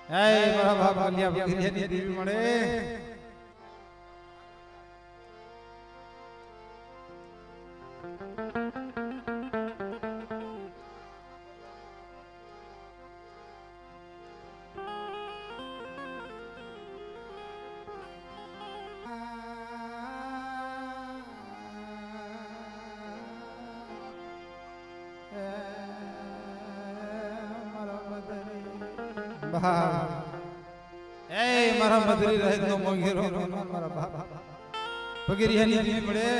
એ મારા બાપ કલ્યા ભગરિયાની દેવી મળે મારા મધરી રહે તો મોંઘેરો મારા બાપ ભગરિયાની દેવી મળે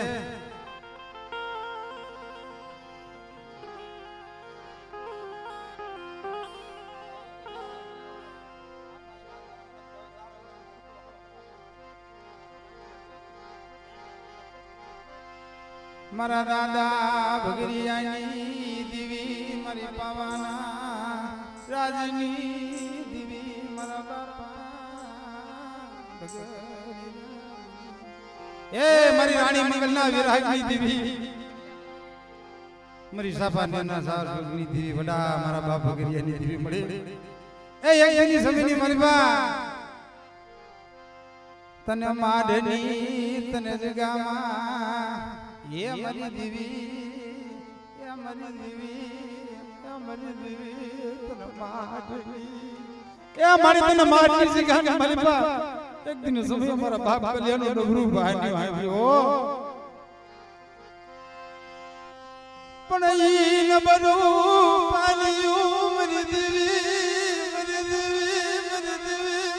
મારા દાદા ભગરિયાની દેવી મારી પાવાના રાજની દેવી મારા બાપા એ મારી રાણી મંગલના વિરાગની દેવી મારી સાપાના સારની દેવી વડા મારા બાપ ભગરિયાની દેવી મળે એ એની સમયની મારી બા તને માડની તને જગામાં એ મારી દેવી એ મારી દેવી એ મારી દેવી તને માડની એ મારી તને માડની જગામાં મારી બા એક દિન સમય મારા બાપ કલ્યાણનો ડબરું ભાઈ આવ્યો પણ ઈ ન બરો પાલિયું મારી દેવી મારી દેવી મારી દેવી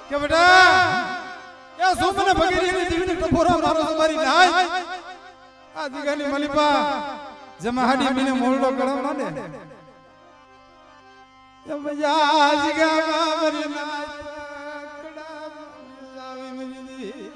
કે બેટા એ સોમને ભગરિયાની દેવીને ટપોરા મારો તમારી નાય આ દીગાની મલિપા જમાહાડી મીને મોરડો કળમ ના દે મજા જીગા મારી નાય કડા આવી મારી દેવી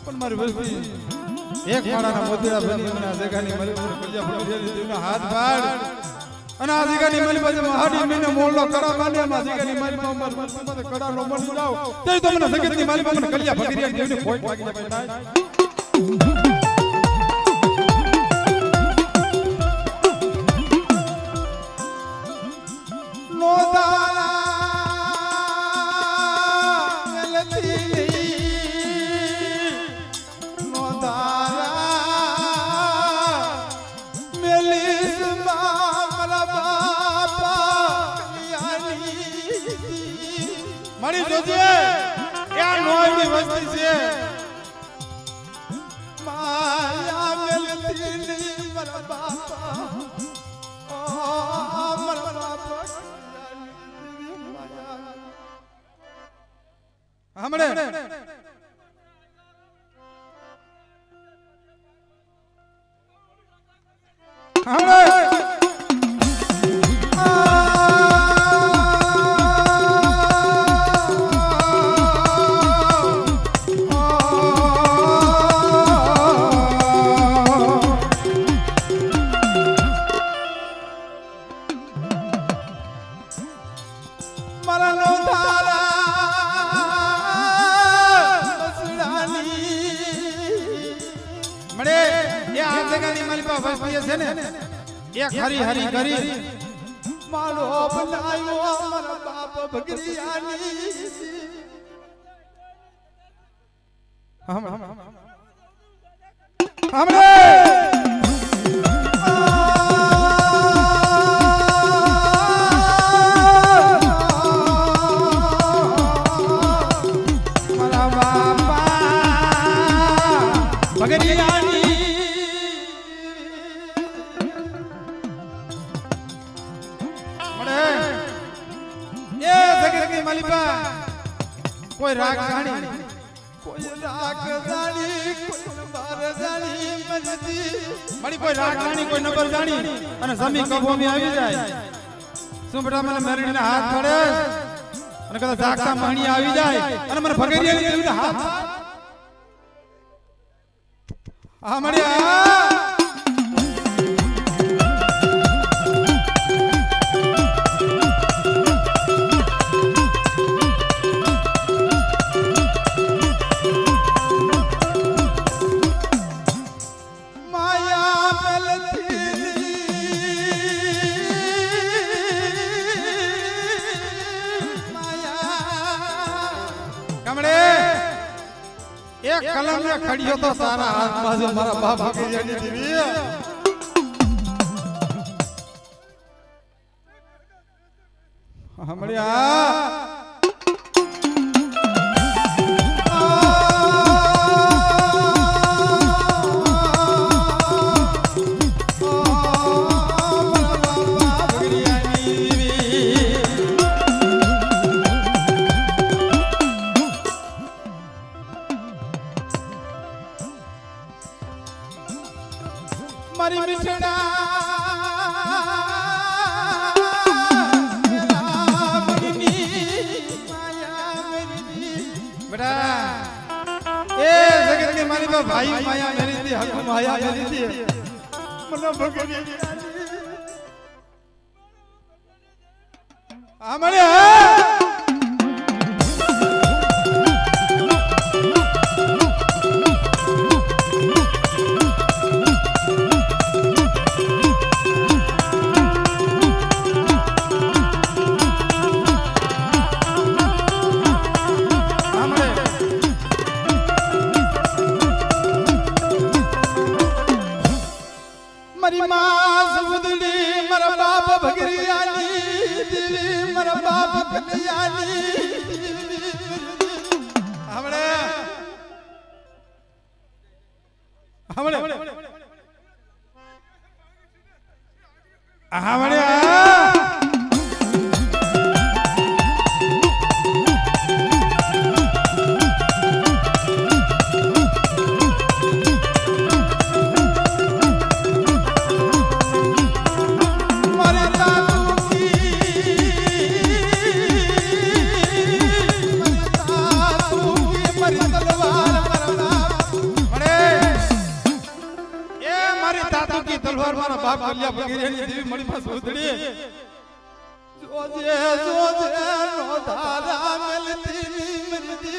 પણ મારી વસ્તી એક માળાના મોતીડા બની મને આ જગાની મલી કલ્યા ભગરિયાની દેવીના હાથ ભાડ અને આ જગાની મલી પાસે મહાડી મીને મોળલો કડા માંડ્યા માં જગાની મલી પાસે કડાનો મળી જાવ તે તો મને જગતની મલી પાસે કલ્યા ભગરિયાની દેવીને ફોટ લાગી જાય ભાઈ મારી જોજે આ નોયની વસ્તી છે માયા મેલતી ની મારા બાપા ઓ મારા બાપા હમણે હરી હરી કરી મારો બનાયો મારા બાપ ભગરિયાની હમણે મારા બાપા ભગરિયાની મલિપા કોઈ રાગ જાણી કોઈ રાગ જાણી કોઈ બાર જાણી મનતી મળી કોઈ રાગ જાણી કોઈ નંબર જાણી અને સમી કબોમી આવી જાય શું બેટા મને મેરડીના હાથ પડે અને કદાચ જાગતા મહણી આવી જાય અને મને ભગેરિયાની દેવીના હાથ આ મળ્યા एक कलम में खड़ी हो तो सारा हाथ बाजू मारा बाप भगेरियानी देवी हमड़िया मरी मिठड़ा बेटा ए जगत के मारी बा भाई माया मेरी थी हक माया मेरी थी मनो भगरी हमारे मरी मां समुदली मरा बाप भगरियानी देवी मरा बाप कल्याणी हमड़े हमड़े हमड़े तलवार मारा बाप कलिया भगेरियानी देवी मड़ी पास उतरी जोजे नो दादा मिलती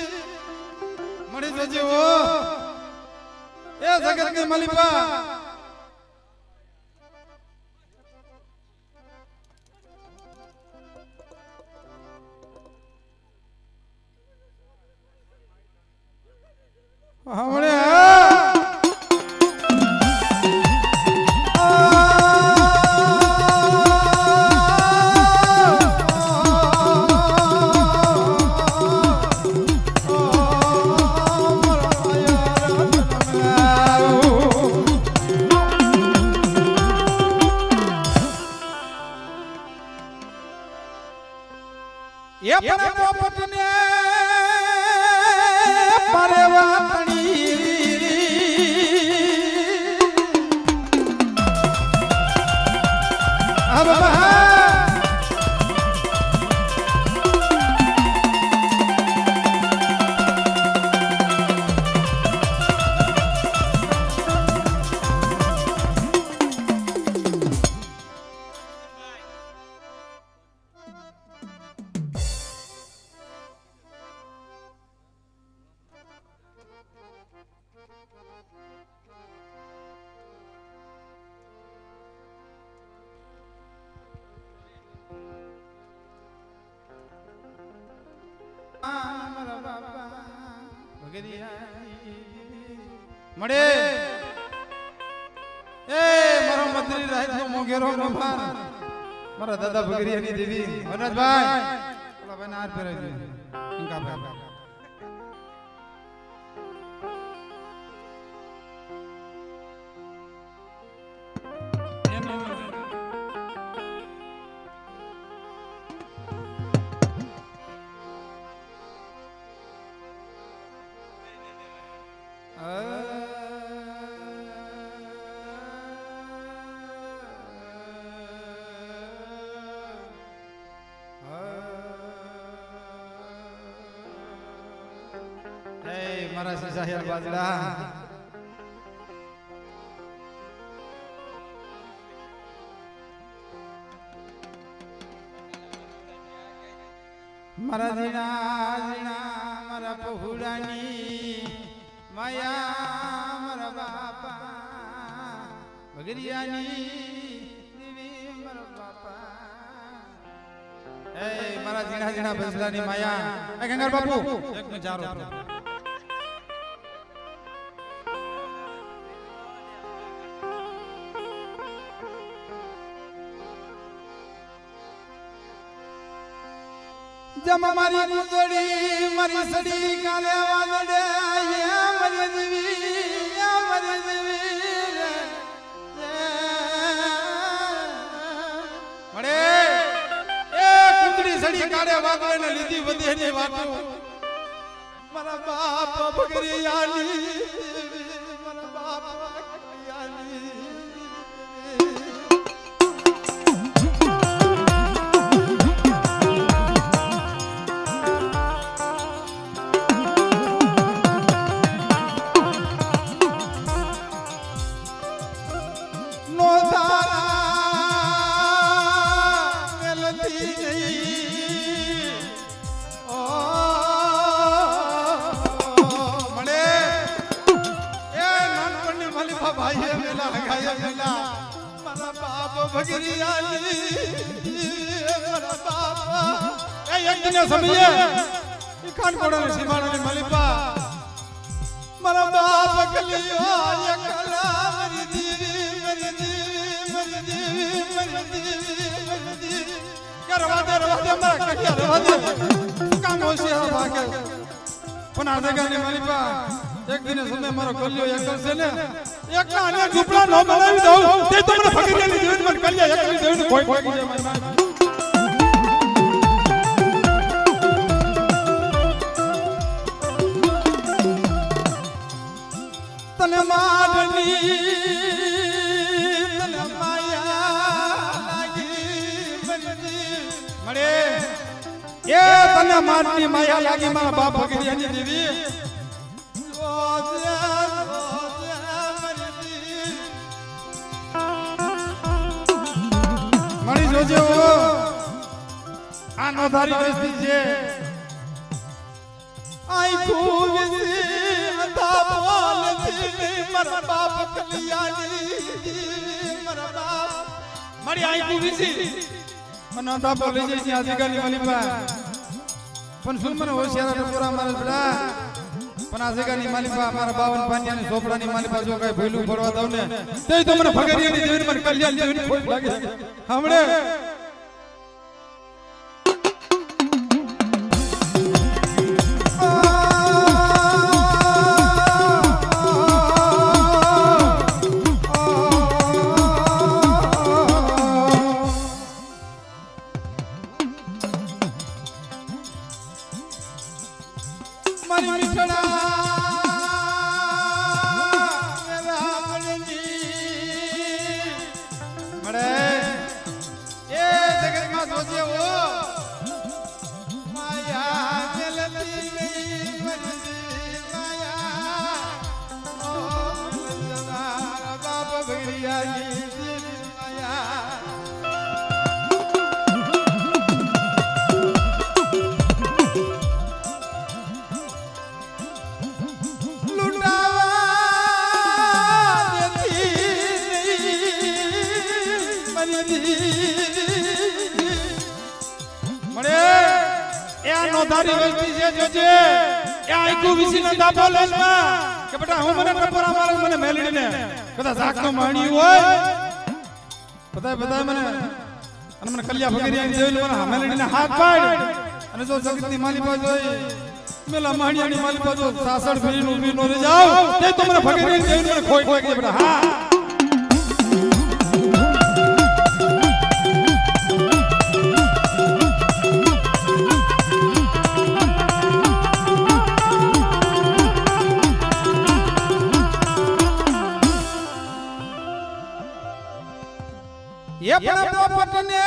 मड़ी जोजे वो ए जगत के मलिपा हमने ये पर पोपट ने परवातनी अब मड़े ए मारो मंत्री राहित नो मोगेरो नो भार मारा दादा भगेरियानी देवी वनराज भाई ओला भाई नार पे रही इनका भाई મારા સિસાહિયા બાજડા મારા જીણા જીણા મારા પહુડાની માયા મારા બાપા બગરિયાની દેવી મારા બાપા એ મારા જીણા જીણા ભસલાની માયા એ ગંગાર બાપુ એક નો ચારો जम मारी गुजरी मारी सड़ी काले वादड़े ये मरी देवी मरे ए कुंडली सड़ी काले वादड़े ने लीधी वधे ने वाटो मारा बाप बगरियानी मारा बाप बगरियानी समझिए खान कोड़ा ने सीमाना ने मलिपा मरा बाप कलियो ये कला मरी देवी क्या रवा दे मरा कटिया रवा दे काम हो से भागे बना देगा ने मलिपा एक दिन समय मारो कलियो एक से ने एक ना ने झुपड़ा नो बनावी दो ते तुमने फकीर ने देवी मन कलिया एक ने देवी कोई कोई जे मन तने मारनी तने माया लागी बंदी मरे ये तने मारनी माया लागी मारा बाप भगरियानी देवी मरी जोजे वो आ नोधारी बेस्ती छे आई खूबी मरा बाप कलियानी मरा बाप मरी आई कुविसी मनाता बोले जे आजी गली मलिपा पण सुन मन होशियार टपोरा मारे बड़ा पण आजी गली मलिपा मारा 52 पानियानी सोपडानी मलिपा जो कई भूलू पड़वा दऊ ने ते तो मन भगरियानी देवी मन कल्याण देवी कोई लागे हमणे नोधारी बेस्ती जे जोजे ए आई को विसी न दाबो लेसमा के बेटा હું મને ટપોરા મારે મને મેલડી ને કદા ઝાક નો માણી હોય બતાય મને અને મને કલ્યા ભગરિયાની દેવી મને મેલડી ને હાથ પાડ અને જો જગતની માલિપા જોઈ મેલા માણીયાની માલિપા જો સાસડ ફેરીનું ઊભી નો રે જાવ તે તો મને ભગરિયાની દેવી મને ખોઈ ખોઈ કે બેટા હા ये अपना पोपटने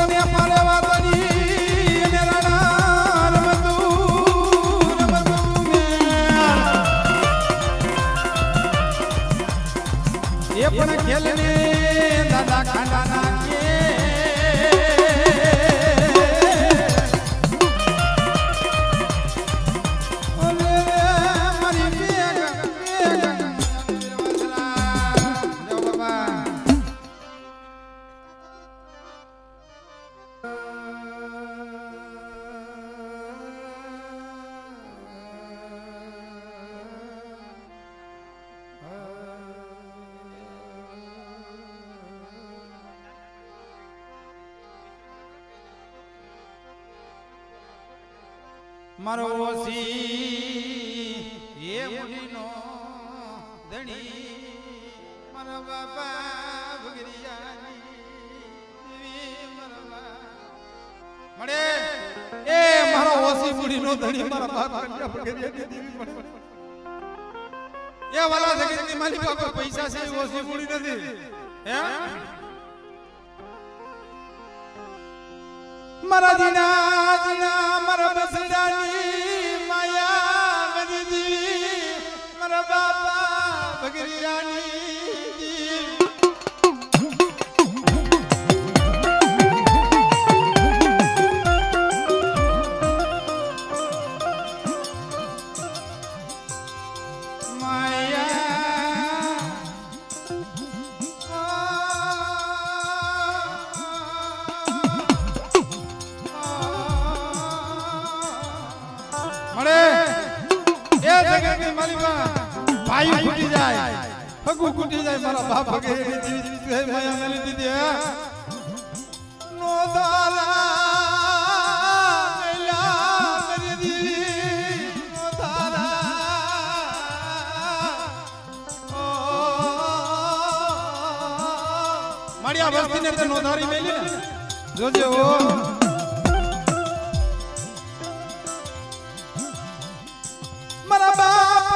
ને મારે વાતની ને રાણા રમતું એ પણ ખેલને દાદા ખાંડા નાખે મારો ઓસી એ મુડીનો ધણી મારા બાપા ભગરિયાની દેવી મારા મળે એ મારો ઓસી મુડીનો ધણી મારા બાપા ભગરિયાની દેવી મળે એ વાલા જગતની મારી પાસે પૈસા છે ઓસી મુડી નથી હે મારા જીના મારા બસડાની માયા ગદી મારા બાપા ભગરિયાની ભાઈ ફૂટી જાય ફગુ ફૂટી જાય મારા બાપ ભગેરી જીવી માયા મેલી દીધી નો દાલા મેલા મેરી દીવી નો દાલા માડિયા વસ્તીને તે નો ધારી મેલી ને જોજે ઓ મારા બાપા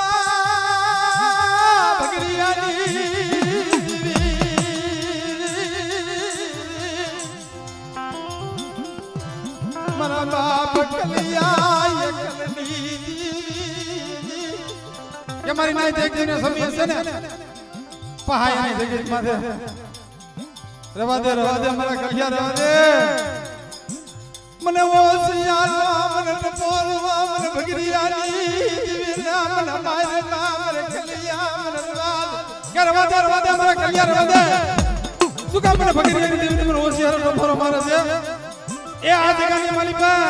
મારા બાપ કલિયા કે મારી નાઈ દેખીને સમય છે ને પહાય ની જગત માથે રવા દે મારા કલિયા રવા દે મને ઓસિયા મને ટપોરવા મને ભગરિયાની દીવીના મને મારવા મને કલિયા મને રવા દે મારા કલિયા રવા દે શું કામ મને ભગરિયાની દીવીને મને ઓસિયા ટપોરો મારે છે એ આ જગાની માલિકા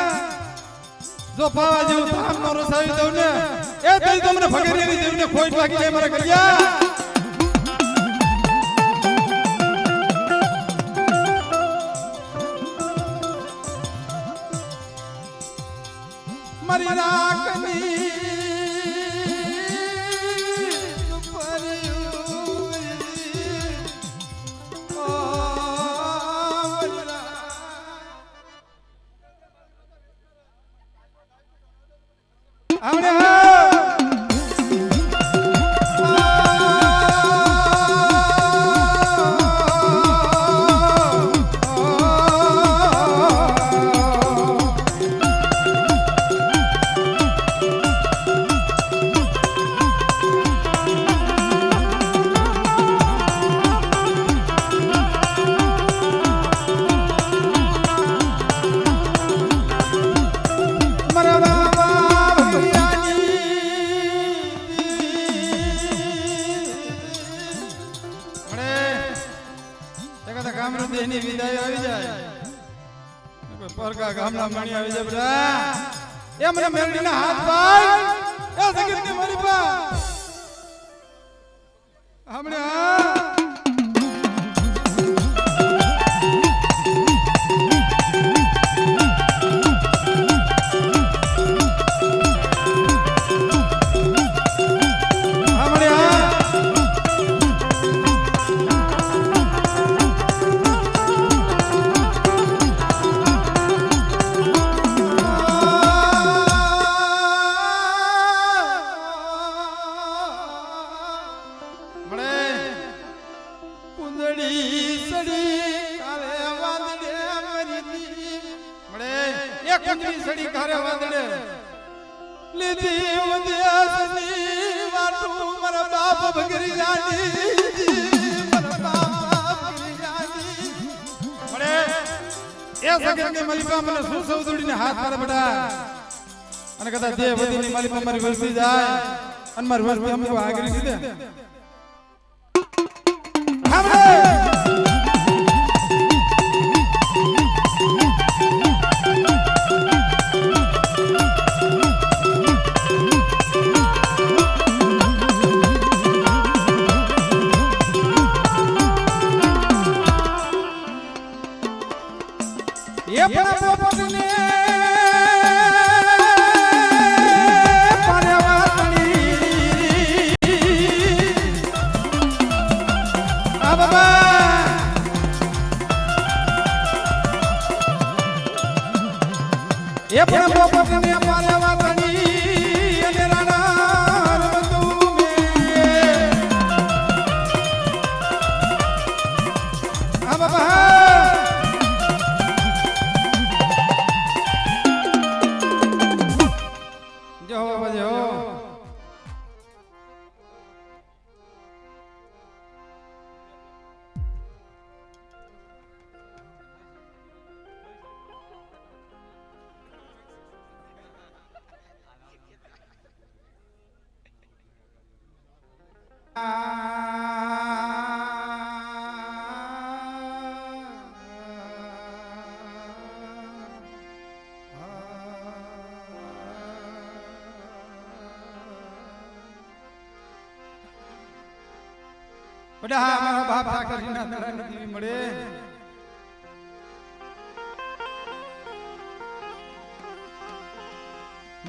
જો પાવા જેવું ધામ નો રસાવી દઉં ને એ તઈ તમને ભગરિયાની દેવને ખોટ લાગી જાય મારા કલિયા મારી રાખની ની વિદાય આવી જાય પરકા ગામના મણી આવી જાય બેટા એ મને મેરડીના હાથ પાડ એ જગતની મારી પા હમણાં સડી કાલે વાદળે મરી કુંજરી સડી ઘરે વાદળે લીધી ઉદ્યાસની વાટું મારા બાપ ભગરી જાની મારા બાપ ભગરી જાની મળે એ સગનની મલિકા મને શું સૌદડીને હાથ મારે બેટા અને કદા દેવ વધીની મલિકા મારી વરસી જાય અને મારી વરસી અમને આગળ દીધે સાંભળે એ પણ પોપટને એ પણ પોપટને મારે વાતની અને રાણા રમતું મે આ બાબા જો બાબા જો બડા મારા બાપ ઠાકરજીના દરાની દેવી મળે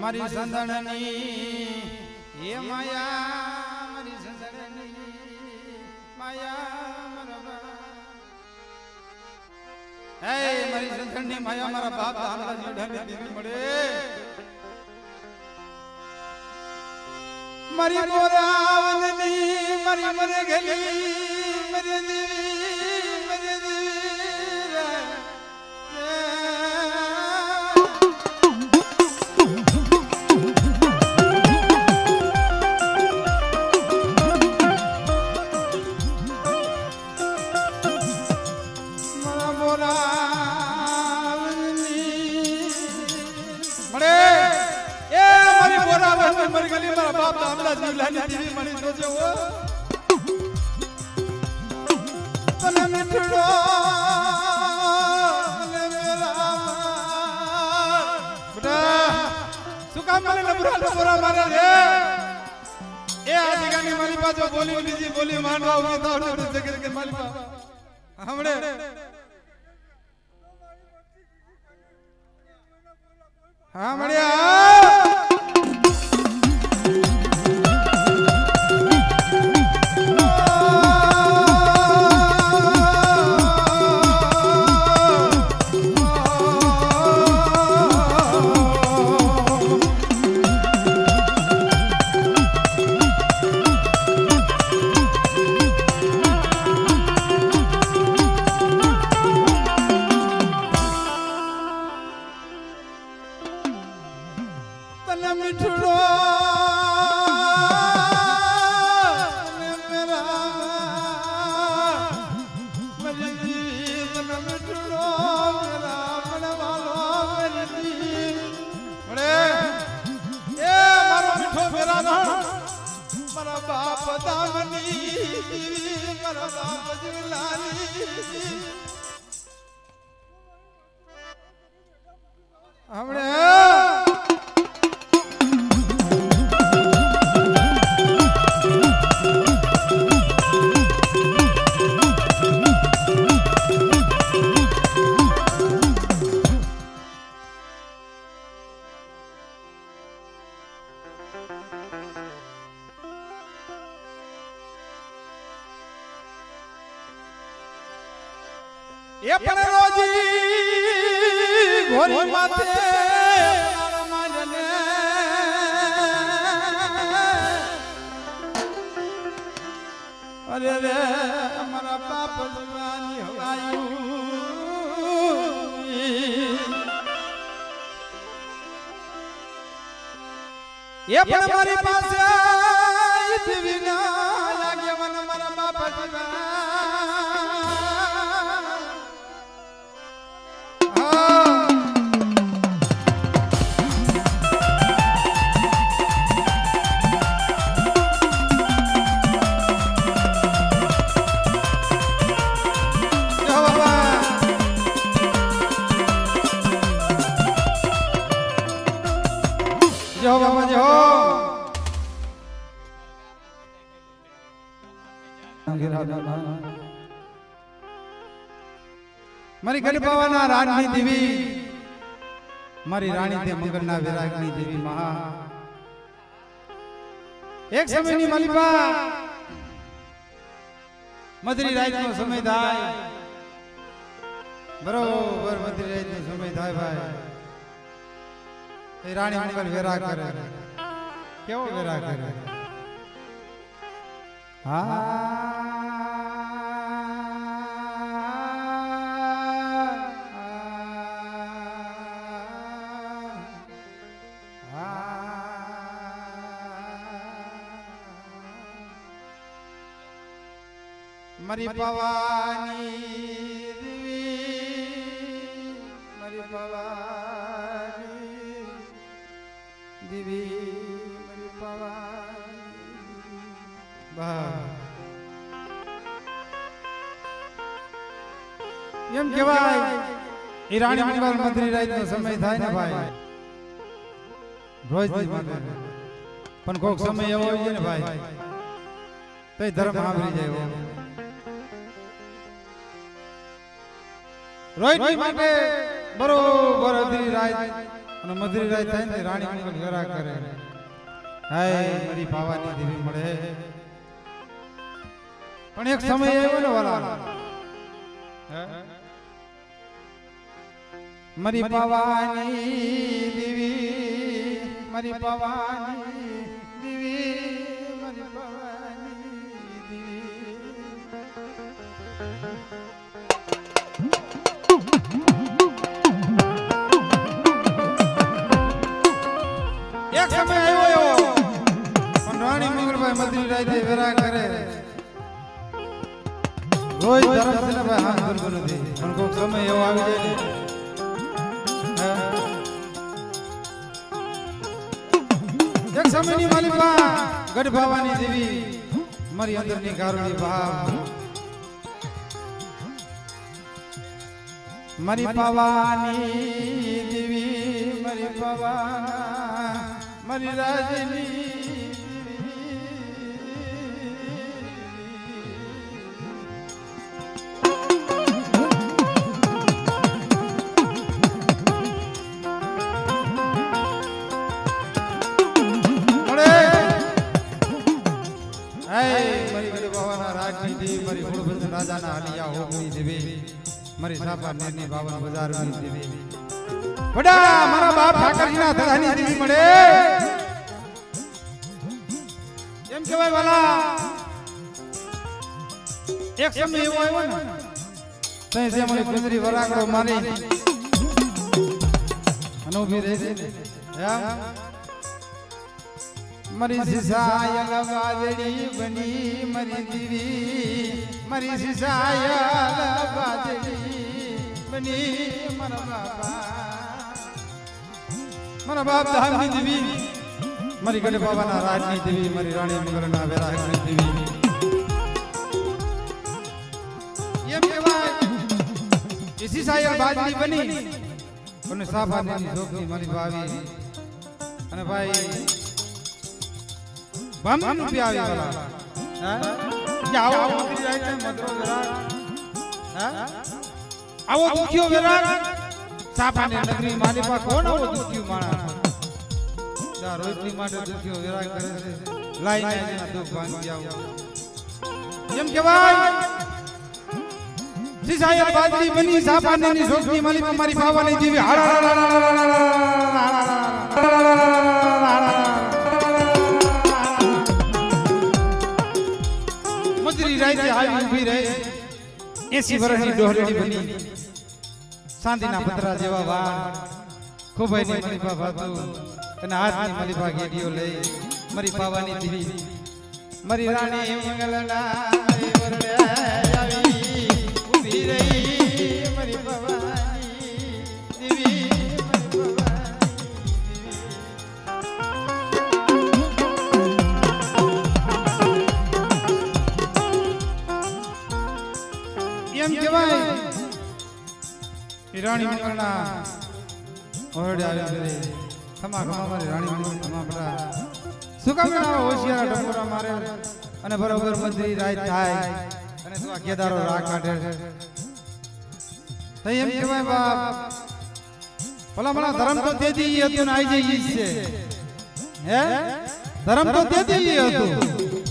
મારી સંદણની એ માયા મારી સંદણની માયા મારા હે મારી સંદણની માયા મારા બાપ ઠાકરજીના દરાની દેવી મળે મારી બોરાવનની મારી મરે ગલી મરે દેવી મરે મારા બોરાવનની મળે એ મારી બોરાવનની મરી ગલી મારા બાપ હમણાં જીવલાની દેવી મળી જોજે હો તને મીઠડો મને મેરા બેટા શું કામ મને નબરા મારે રે એ આ જગ્યાની મારી પાછો બોલી બીજી બોલી માનવા ઉભી થાવ ને જગ્યા કે મારી પા હમણે હા મળ્યા તને મીઠડો મારા બાપ દામની મારા બાપ જીવલાની હમણે એ પણ રોજી ઘોરી માથે મારા માજને અરે રે મારા બાપ જવાની હવાયું એ પણ મારી પાસે વિના આગેવાન મારા બાપા જીવા જો બાબા જો મારી ગઢબાવાના રાણની દેવી મારી રાણી તે મંગળના વિરાગની દેવી મહા એક સમયની માલિકા મધરી રાતનો સમય થાય બરોબર મધરી રાતનો સમય થાય ભાઈ એ રાણી મંગલ વેરા કરે કેવો વેરા કરે મારી પવાની દેવી મારી પવાની દેવી મારી પવાની એમ કહેવાય એ રાણી મંગલ મંત્રી રાતનો સમય થાય ને ભાઈ રોજ પણ કોઈક સમય એવો હોય છે ને ભાઈ તો ધર્મ સાંભળી જાય રોહિત માટે બરોબર અધરી રાત અને મધરી રાત થાય ને રાણી મંગલ વેરા કરે હાય મારી પાવાની દેવી મળે પણ એક સમય આવ્યો ને વાલા મારી પાવાની દેવી મારી પાવાની દેવી મારી પાવાની દેવી એક સમય આવ્યો પણ રાણી મંગળભાઈ મધરી રાતે વેરા કરે રોજ ધર્મ છે ને ભાઈ હા દુર્ગો નથી પણ કોઈક સમય એવો આવી જાય ને એક સમયની માલિકા ગઢભાવાની દેવી મારી અંદરની ગારુડી ભાવ મારી પાવાની દેવી મારી પાવાના મારી રાજની રાજાના હાલિયા હોગની દેવી મારી સાપા નેરની બાવન બજારની દેવી બડા મારા બાપ ઠાકરજીના ધરાની દેવી મળે એમ કહેવાય વાલા એક સમય એવો આવ્યો ને તઈ જે મને ગુજરી વરાકડો મારી અને ઊભી રહી એમ મારી સિસાયલ વાદળી બની મારી દેવી મારી સિસાયલ વાદળી બની મારા બાપ ધામની દેવી મારી ગઢ બાબાના રાજની દેવી મારી રાણી મંગળના વેરાગની દેવી એમ કહેવાય એ સિસાયલ વાદળી બની અને સાફાની જોગની મારી ભાવી અને ભાઈ બમ રૂપિયા આવી વાલા કે આવો મંત્રી જાય છે મધરો વેરાગ આવો દુખ્યો વેરાગ સાપાની નગરી મારી પાસે કોણ આવો દુખ્યો માણસ જા રોજની માટે દુખ્યો વેરાગ કરે છે લાઈને એના દુખ ભાંગી આવો એમ કહેવાય સિસાયલ બાજરી બની સાપાની જોગની માલિકા મારી ભાવાની દેવી રાતે આવી ઊભી રહે 80 વર્ષની ડોહરડી બની શાંતિના પતરા જેવા વાળ ખોભાઈની મનીપા ભાતું અને હાથની મલીપા ગેડીઓ લઈ મારી પાવાની દીવી મારી રાણી મંગલના મારી વરડે આવી ઊભી રહી મારી પાવાની દીવી મારી પાવાની એમ કહેવાય રાણી મંગલના ઓરડે આવી ખમા ખમા મારી રાણી મંગલ ખમા પડા શું કામ ના હોશિયાર ડમરા મારે અને બરોબર મંત્રી રાત થાય અને તું આ કેદારો રાખ કાઢે તો એમ કહેવાય બાપ ભલા ભલા ધર્મ તો દેતી હતું ને આઈ જઈ છે હે ધર્મ તો દેતી હતું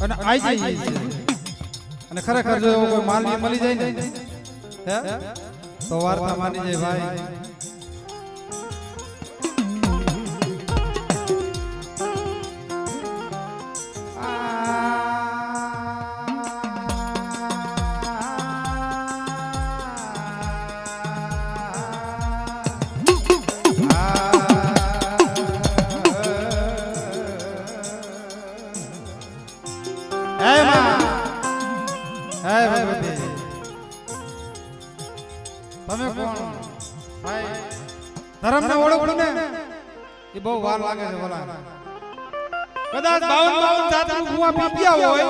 અને આઈ જઈ છે અને ખરેખર જો કોઈ માલ મળી જાય ને હે તો વાર્તા માની જાય ભાઈ તમે કોણ ભાઈ ધર્મ ને ઓળખો ને એ બહુ વાર લાગે છે બોલા કદાચ 52 જાતનું કુવા પીપ્યા હોય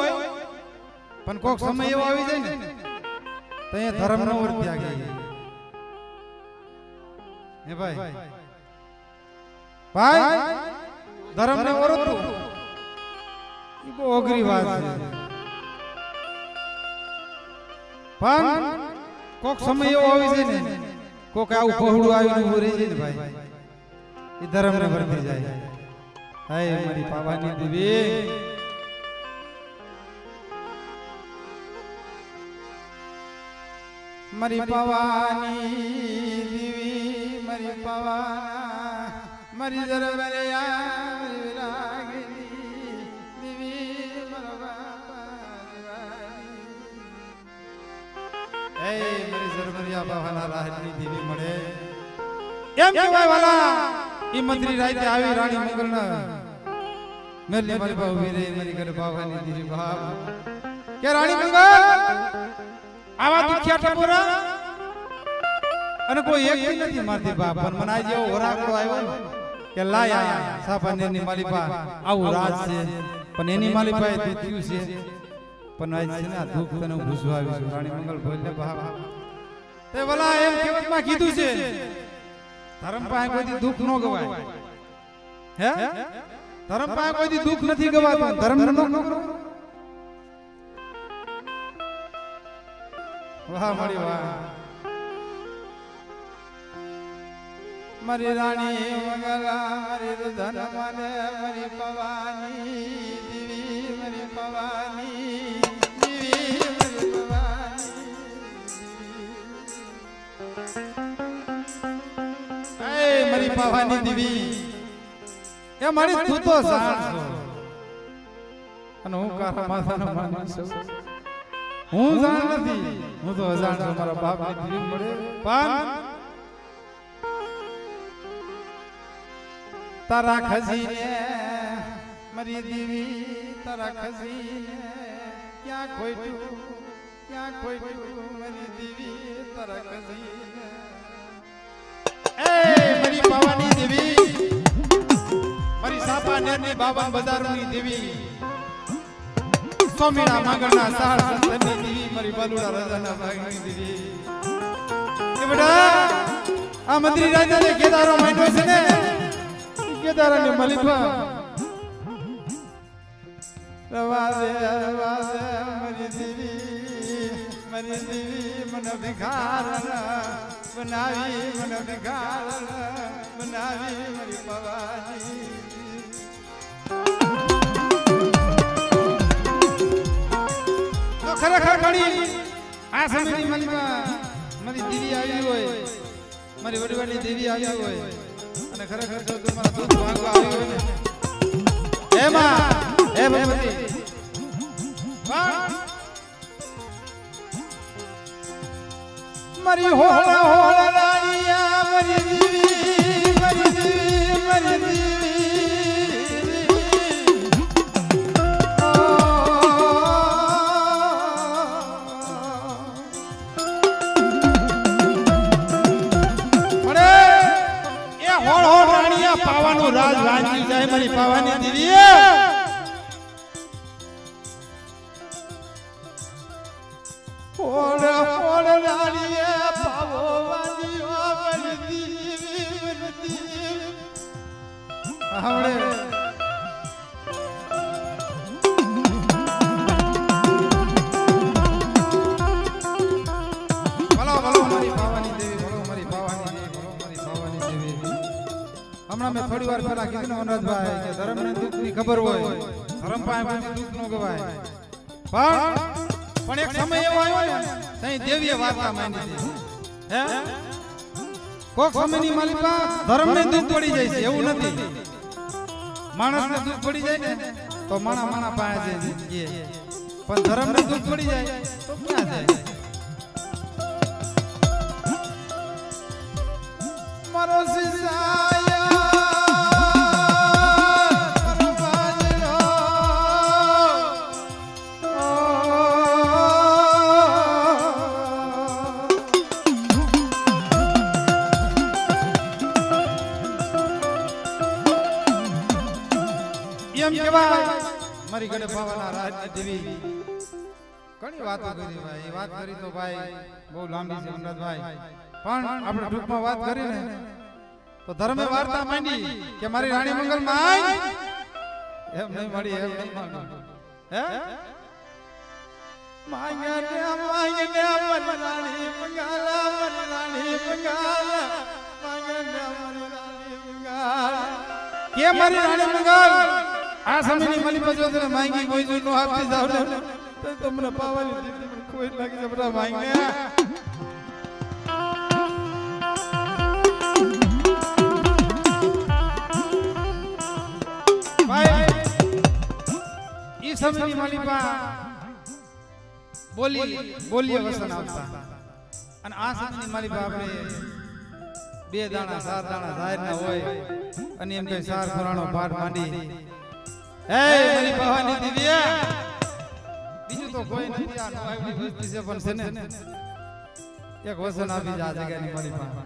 પણ કોક સમય એવો આવી જાય ને તો એ ધર્મ નો વર્ત્યા ગઈ હે ભાઈ ભાઈ ધર્મ ને ઓળખવું એ બહુ અઘરી વાત છે પણ કોક સમય એવો આવી જાય ને કોક આવું પહોળું આવીને ઉભું રહી જાય ને ભાઈ એ ધર્મ ને વર્તી જાય હાય મારી પાવાની દેવી મારી પાવાની દેવી મારી પાવા મારી જરવરિયા મારી વિરાગની દેવી મારા બાપા એ મારી જરવરિયા બાવાના રાહની દેવી મળે એમ કહેવાય વાલા ઈ મંત્રી રાતે આવી રાણી મંગલના મેરલી મારી બા ઉભી રહી મારી ઘરે બાવાની દેવી બાપ કે રાણી મંગલ આવા દુખિયા ટપોરા અને કોઈ એક નથી મારતી બાપ પણ મને આજે એવો વરાકડો આવ્યો કે લાય આયા સાપાનેરની માલિપા આવું રાજ છે પણ એની માલિપાએ દુખ્યું છે પણ આજ છે ને આ દુઃખ તને ભૂસવા આવ્યું છે રાણી મંગલ બોલને બાપ તે ભલા એમ કહેવતમાં કીધું છે ધર્મ પાસે કોઈ દુઃખ ન ગવાય હે ધર્મ પાસે કોઈ દુઃખ નથી ગવાતું ધર્મ ન કરો વાહ મારી વાહ મારી રાણી મંગલા મારી ધન મને મારી પવાની દેવી મારી પવાની દેવી મારી પવાની એ મારી પવાની દેવી એ મારી તું તો જાણ છો અને હું કારા માથાનો માની છું હું જાણ નથી હું તો અજાણ છું મારા બાપની દેવી મળે પણ તારા ખજીને મારી દેવી તારા ખજીને ક્યાં ખોઈતું મારી દેવી તારા ખજીને એ મારી પાવાની દેવી મારી સાપાનેરની બાબા બજારની દેવી સોમીના માંગણના સાળ સંતની દેવી મારી બાલુડા રાજાના ભાગની દેવી એ બેટા આ મંત્રી રાજાને કેદારો માંડ્યો છે ને કેદારાને મલિપા રવાદે મારી દેવી મને ભિખારણા બનાવી મને ભિખારણા બનાવી મારી પવાની તો ખરેખર ઘણી આ સમયની મલિપા મારી દેવી આવી હોય મારી વડવાડી દેવી આવી હોય અને ખરેખર જો તમારા દૂધ માંગવા આવી હોય ને એમાં હે ભગવતી મારી હોળા હોળા રાણીયા મારી દેવી મારી દેવી મારી દેવી આ પાવાનું રાજ વાંચી જાય મારી પાવાની દેવી ઓરે ઓરે રાણીએ પાવો વાંચ્યો મારી દેવી આવડે હમણાં મેં થોડી વાર પહેલા કીધું ને અનરાજભાઈ કે ધર્મને દુઃખની ખબર હોય ધર્મ પાસે દુઃખ નો ગવાય પણ એક સમય એવો આવ્યો ને તઈ દેવીએ વાર્તા માંડી હતી હે કોક સમયની માલિકા ધર્મને દુઃખ પડી જાય છે એવું નથી માણસને દુઃખ પડી જાય ને તો માણા પાસે જાય પણ ધર્મને દુઃખ પડી જાય તો ક્યાં જાય મારો સિસાયા મારી ગળે પાવાના રાજની દેવી ઘણી વાતો કરી ભાઈ વાત કરી તો ભાઈ બહુ લાંબી છે અમરતભાઈ પણ આપણે ટૂંકમાં વાત કરીને તો ધર્મે વાર્તા માંડી કે મારી રાણી મંગલ માં એમ નહીં મળી એમ નહીં માંગો હે માંગને મન રાણી મંગલ મન રાણી મંગલ માંગને મન રાણી મંગલ કે મારી રાણી મંગલ આ સમયની માલિકા જો તને માંગી કોઈ જો નો આપી જાવ ને તો તમને પાવાની દીદી કોઈ લાગી જબડા માંગને ભાઈ ઈ સમયની માલિકા બોલીએ વસન આવતા અને આ સમયની માલિકા આપણે બે દાણા ચાર દાણા જાહેર ના હોય અને એમ કે ચાર ખરાણો પાઠ માંડી હે મારી ભવાની દીદીયા બીજું તો કોઈ નથી આ નવાઈ વસ્તી છે પણ છે ને એક વચન આપી જા જગ્યાની મારી પાસે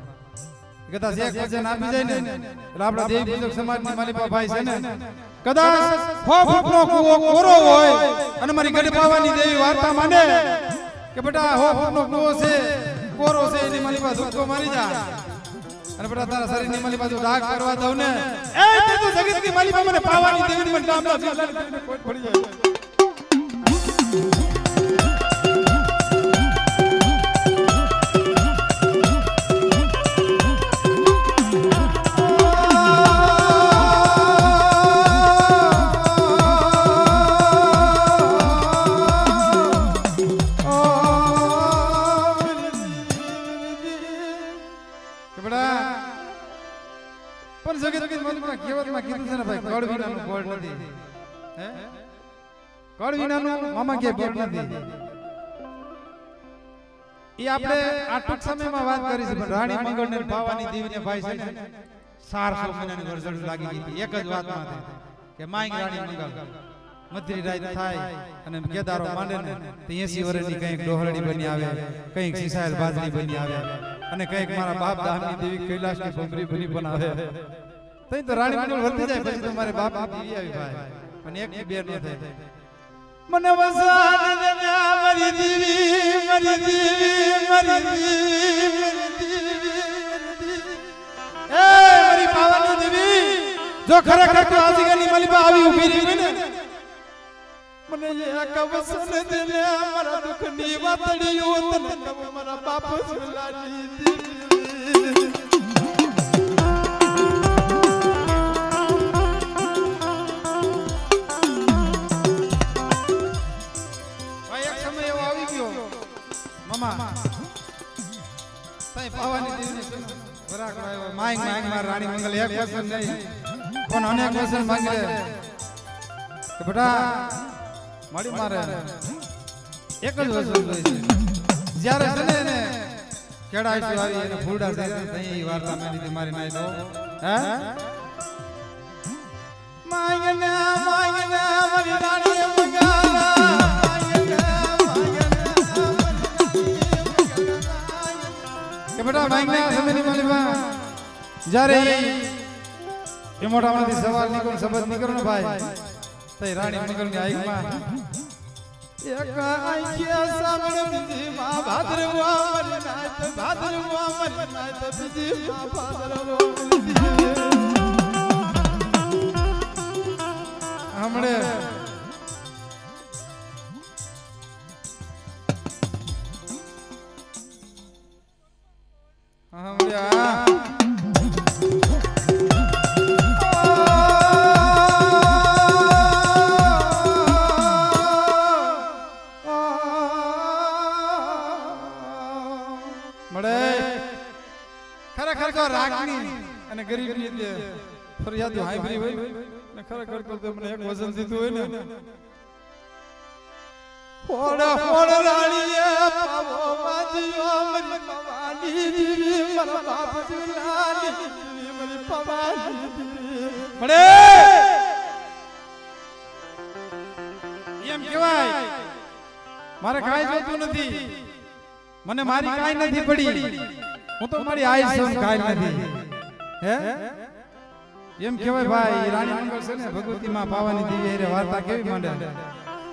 કદાચ એક વચન આપી જાય ને એટલે આપણા દેવી પૂજક સમાજની માલિકા ભાઈ છે ને કદાચ ફૂટનો કૂવો કોરો હોય અને મારી ગઢ ભવાની દેવી વાર્તા માને કે બેટા ફૂટનો કૂવો છે કોરો છે એની માલિકા ધૂપકો મારી જા અને બડા તારા શરીરની માલી બાજુ ડાઘ કરવા દઉં ને એ તે તો જગતની માલી મને પાવાની દેવીની મને નામ ના કોઈ પડી જાય મામા કે બોલ નથી ઈ આપણે આ ટૂંક સમયમાં વાત કરી છે પણ રાણી મંગળ ને પાવાની દેવીને ભાઈ છે ને 400 મહિનાની ગરજડ લાગી ગઈ એક જ વાતમાં કે માઈ રાણી મંગળ મધરી રાત થાય અને કેદારો માંડે ને 80 વર્ષની કંઈક ડોહરડી બની આવે કંઈક સિસાયલ બાજરી બની આવે અને કંઈક મારા બાપ દામની દેવી કૈલાસની ભમરી બની પણ આવે તઈ તો રાણી મંગળ વર્તી જાય પછી તો મારે બાપ દેવી આવી ભાઈ અને એક ની બે ન થાય મને વસાન દેના મારી દેવી મારી દેવી મારી દેવી એ મારી પાવાની દેવી જો ખરેખર તો આજીગની માલિકા આવી ઊભી રહી ને મને એક વસન દેના મારા દુખની વાતડીઓ તને મારા બાપ સુલાની દેવી રાણી મંગલ એક વચન નહીં પણ અનેક વચન માંગે કે બેટા મારી મારે એક જ વચન જોઈએ છે જ્યારે છે ને કેડાઈશું આવી અને ફૂલડા સાથે તઈ વાર્તા મેલી મારી નાઈ દો હે માંગના મારી રાણી મંગલ કે બેટા માંગના સમયની માલિકા જ્યારે એ મોટામાંથી સવાલ નીકળો શબ્દ નીકળો ને ભાઈ તઈ રાણી મંગલની આઈમાં એક આંખિયા સામણ બીજી માં ભાદરવા મરી નાત ભાદરવા મરી નાત બીજી માં ભાદરવા હમણે અને ગરીબની જે ફરિયાદ હાઈબ્રી હોય ને ખરેખર તો મને એક વજન દીધું હોય ને ઓડા ઓડા રાણીએ પાવો વાજીઓ મરી પવાની દીવી મારા બાપ જલાલી દીવી મરી પવાની દીવી મળે એમ કહેવાય મારે કાઈ જોતું નથી મને મારી કાઈ નથી પડી હું તો મારી આઈ છું કાઈ નથી હે એમ કહેવાય ભાઈ રાણી મંગળ છે ને ભગવતી માં પાવાની દીવી રે વાર્તા કેવી માંડે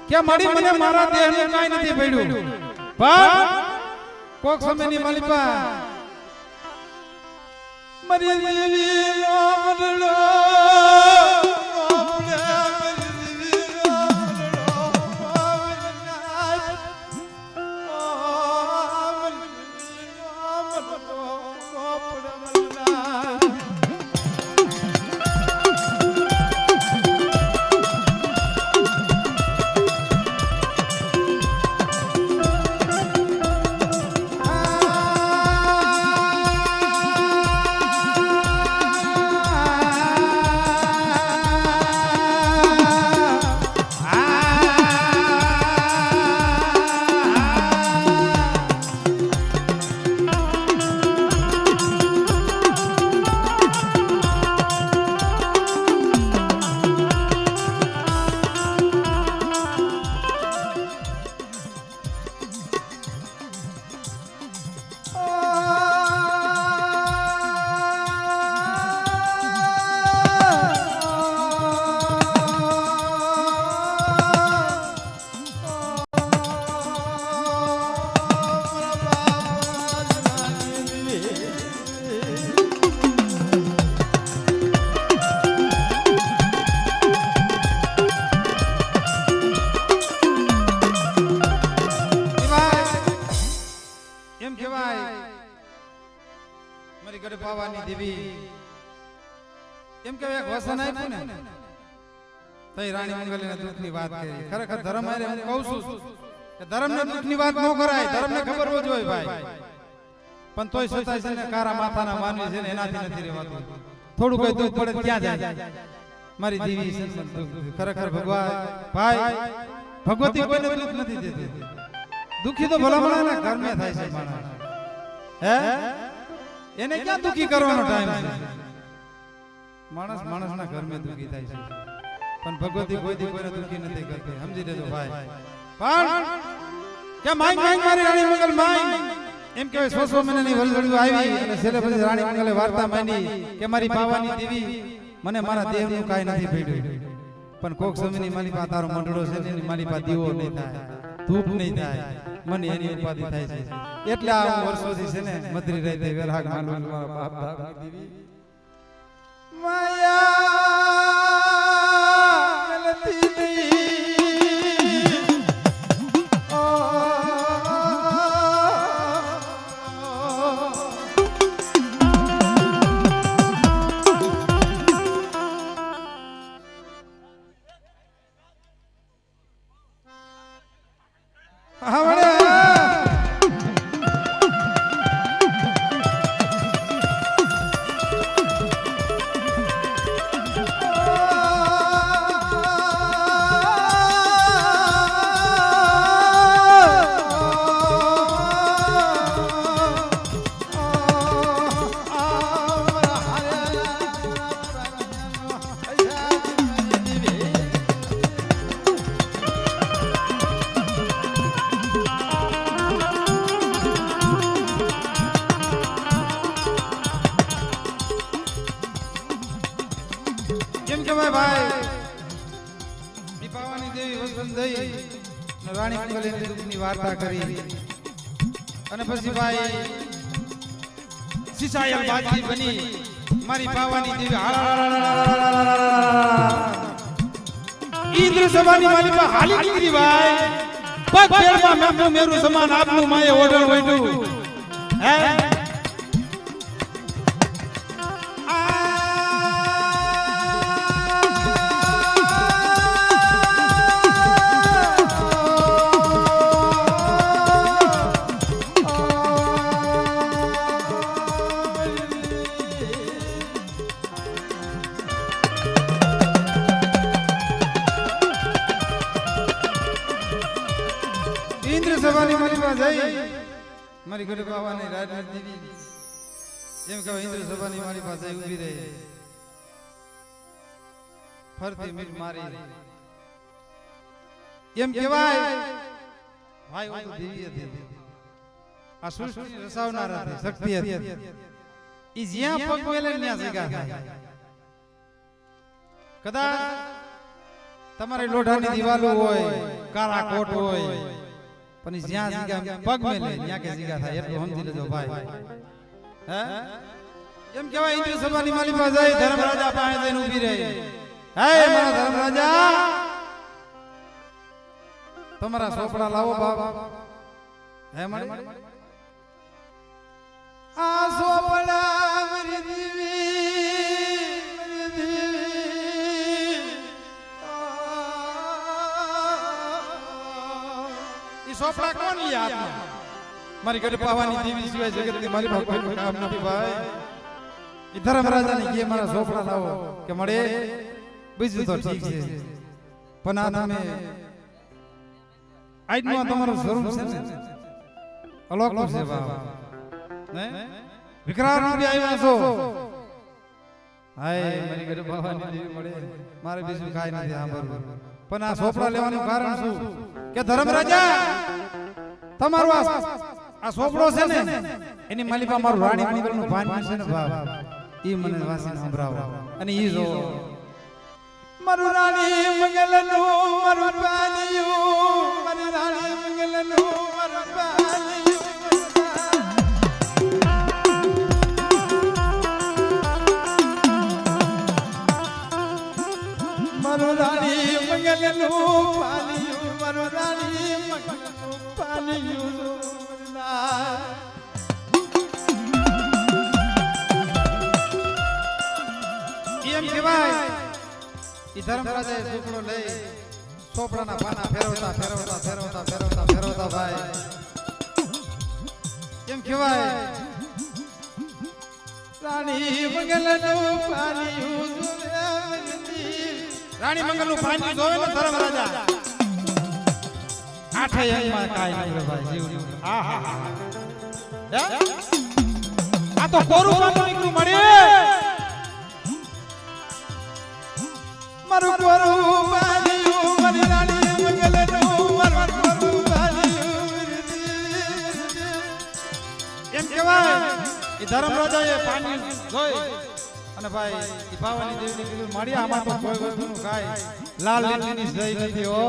કે મારી મને મારા દેહને કાઈ નથી પડ્યું પણ કોક સમયની માલિપા મરી દેવી નો મરડો પાવાની દેવી એમ કે એક વસન આપ્યું ને તઈ રાણી મંગલના દુઃખની વાત કરી ખરેખર ધર્મ આરે હું કહું છું કે ધર્મને દુઃખની વાત ન કરાય ધર્મને ખબર હોય જોઈએ ભાઈ પણ તોય છતાંય છે ને કારા માથાના માનવી છે ને એનાથી નથી રહેવાતું થોડું કઈ દુઃખ પડે ક્યાં જાય મારી દેવી છે ખરેખર ભગવાન ભાઈ ભગવતી કોઈને દુઃખ નથી દેતી દુઃખી તો ભલામણા ઘરમાં થાય છે માણસ હે એને ક્યાં દુખી કરવાનો ટાઈમ છે માણસ માણસના ઘરમાં દુખી થાય છે પણ ભગવતી કોઈ દી કોઈને દુખી નથી કરતી સમજી લેજો ભાઈ પણ કે મારી રાણી મંગલ માઈ એમ કે 100 મહિનાની વલવડીઓ આવી અને છેલ્લે પછી રાણી મંગલે વાર્તા માંડી કે મારી પાવાની દેવી મને મારા દેહનું કાઈ નથી પડ્યું પણ કોક સમયની મારી પાસે તારો મંડળો છે ને મારી પાસે દીવો નહીં થાય ધૂપ નહીં થાય મને એની ઉપાધિ થાય છે એટલે આ વર્ષોથી છે ને મધરી રહેતે વેરાગ માનવાનું મારા બાપ દાદા દેવી માયા મલતી નહીં પસંદ થઈ રાણી મંગલની દુઃખની વાર્તા કરી અને પછી ભાઈ સિસાયલ બાજી બની મારી પાવાની દેવી ઇન્દ્ર સભાની માલિકા હાલી નીકળી ભાઈ પગ પેરમાં મેમનું મેરું સમાન આપનું માએ ઓઢણ વૈડું હે ઇન્દ્ર સભાની માલિકા જઈ મારી ઘરે બાવાની રાજની દીદી જેમ કે ઇન્દ્ર સભાની માલિકા જઈ ઊભી રહે ફરતી મીર મારી એમ કહેવાય ભાઈ ઓ તો દેવી હતી આ સૃષ્ટિ રસાવનાર હતી શક્તિ હતી ઈ જ્યાં પગ મેલે ત્યાં જગ્યા થાય કદાચ તમારે લોઢાની દિવાલો હોય કાળા કોટ હોય પણ જ્યાં જગ્યા પગ મેલે ત્યાં કે જગ્યા થાય એટલું સમજી લેજો ભાઈ હે એમ કહેવાય ઇન્દ્ર સભાની માલિકા જઈ ધર્મરાજા પાસે જઈને ઊભી રહી હે મારા ધર્મરાજા તમારા સોપડા લાવો બાપ હે મારી આ સોપડા મારી દેવી સોપડા કોણ લે હાથમાં મારી ઘરે પાવાની દેવી સિવાય જગતની મારી પાસે કોઈ કામ નથી ભાઈ ઈ ધર્મરાજાને કે મારા સોપડા લાવો કે મળે બીજું તો ઠીક છે પણ આ તમે આજનું તમારું સ્વરૂપ છે ને અલૌકિક છે બાબા ને વિકરાળ રૂપે આવ્યા છો હાય મારી ઘરે પાવાની દેવી મળે મારે બીજું કાઈ નથી સાંભળવું પણ આ સોપડા લેવાનું કારણ શું કે ધર્મરાજા તમારો આ સોપડો છે ને એની માલિકા મારું રાણી મંગલનું ભાન છે ને બાપ ઈ મને વાસીને સંભળાવો અને ઈ જો મારું રાણી મંગલનું મારું ભાનિયું મારી રાણી મંગલનું મારું ભાનિયું મારું રાણી મંગલનું ભાનિયું મારું રાણી મંગલનું ભાનિયું એમ કહેવાય ઈ ધર્મરાજાએ સુપડો લઈ સોપડાના પાના ફેરવતા ફેરવતા ફેરવતા ફેરવતા ફેરવતા ભાઈ એમ કહેવાય રાણી મંગલનું પાનિયું રાણી મંગલનું પાનિયું જોવે ને ધર્મરાજા આઠે અંગમાં કાઈ નહીં ભાઈ જીવનું આહા આ તો કોરું પાનું નીકળું મળે મારું કોરું પાનિયું મારી રાણી મંગલનું મારું કોરું પાનિયું એમ કહેવાય ઈ ધર્મરાજાએ પાણી જોઈ અને ભાઈ ઈ પાવાની દેવીને કીધું મારી આમાં તો કોઈ વસ્તુનું કાઈ લાલ લીટીની સહી નથી ઓ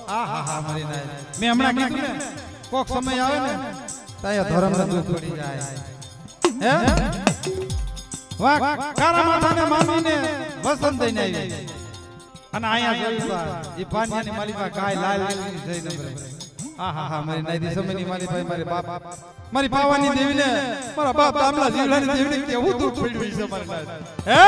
આહા મારી નાય મેં હમણાં કીધું ને કોક સમય આવે ને તાય ધર્મરાજ પડી જાય હે વાહ કારા માથાને મામીને વસંત દઈને આવી અને આયા જોયું ઈ પાનિયાની માલિકા કાઈ લાલ લીટીની સહી નથી આહા મારી નાયદી સમયની મારી ભાઈ મારી બાપ મારી પાવાની દેવીને મારા બાપ દામલા જીવલાની દેવીને કેવું દુઃખ પડ્યું છે મારી હે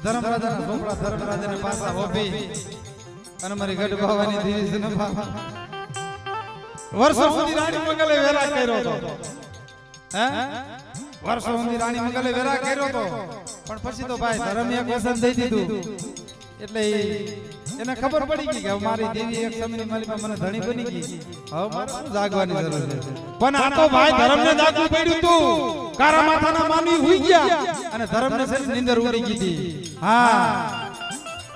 ધર્મરાજાના સોપડા ધર્મરાજાને પાસા હોપી અને મારી ગઢ બાવાની દેવી છે ને વર્ષો સુધી રાણી મંગલે વેરા કર્યો હતો હે વર્ષો સુધી રાણી મંગલે વેરા કર્યો હતો પણ પછી તો ભાઈ ધર્મ એક વસન દઈ દીધું એટલે એને ખબર પડી ગઈ કે મારી દેવી એક સમયની માલિકા મને ધણી બની ગઈ, હવે મારે જાગવાની જરૂર છે. પણ આ તો ભાઈ ધર્મને જાગવું પડ્યું તું. કારા માથાના માનવી હુઈ ગયા અને ધર્મને છે નીંદર ઉડી ગઈ હતી. હા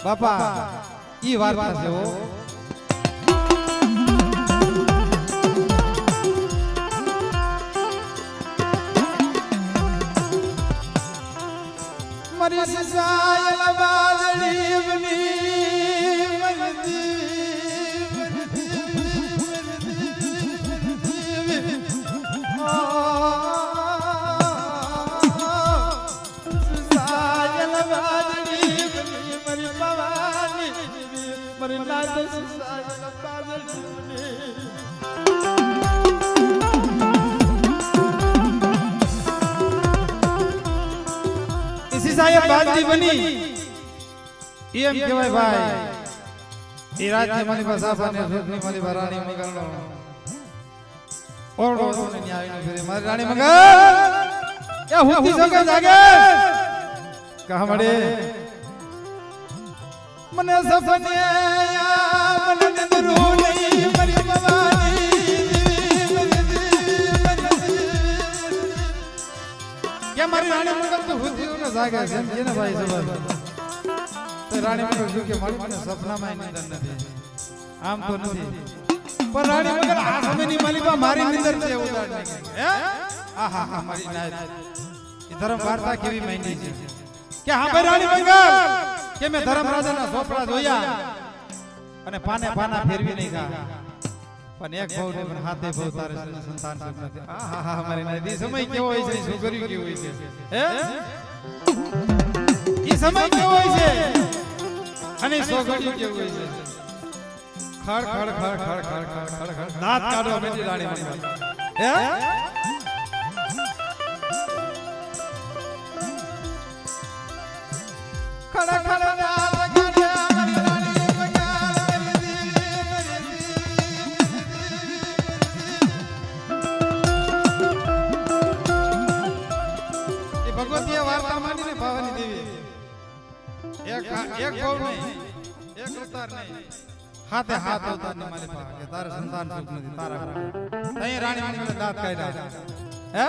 બાપા ઈ વાર્તા છે હો. મરી સસાયલ બાદળી બની મરદી સસાયલ બાદળી બની મરી પવાની મરી નાદ સસાયલ બાદળી બની સાહેબ બાદલી બની એમ કહેવાય ભાઈ. એ રાજની માલિકા સાફાને સુરની માલિકા રાણી મંગલનો ઓરડો ને ન્યાયનો ફેરે મારી રાણી મંગલ એ હુંતી સકે જાગે કહા મળે મને સફને મને નદરો નહીં મરી ભવાની કે મારી રાણી મંગલ તો હુંતી ને જાગે છે ને ભાઈ સબર તો રાણી મંગલ શું કે મારી મને સપનામાં નિંદર નથી, આમ તો નથી, પણ રાણી મંગલ આ સમયની માલિકા મારી નિંદર છે ઉડાડ નહીં હે. આહા હા મારી નાય એ ધર્મ વાર્તા કેવી માંડી છે કે હા ભાઈ રાણી મંગલ કે મે ધર્મ રાજાના સોપડા જોયા અને પાને પાના ફેરવી નહીં ગા, પણ એક બહુ ને પણ હાથે બહુ તારે સંતાન સુખ નથી. આહા હા મારી નાય દી સમય કેવો હોય છે, છોકરી કેવી હોય છે હે, ઈ સમય કેવો હોય છે અને સોગડી કેવું હોય છે. ખડ ખડ ખડ ખડ ખડ ખડ ખડ દાંત કાઢો બેટી રાણી મંગલ હે. ખડ ખડ દાંત કાઢ્યા મારી રાણી મંગલ એ ભગવતીએ વાર્તા માંડીને ભાવાની દેવી એક બહુ નહીં એક અવતાર નહીં હાથે હાથ અવતાર ને મારી પાસે કે તારે સંતાન સુખ નથી તારા અહીં રાણી મંગલે દાંત કાઢ્યા હે.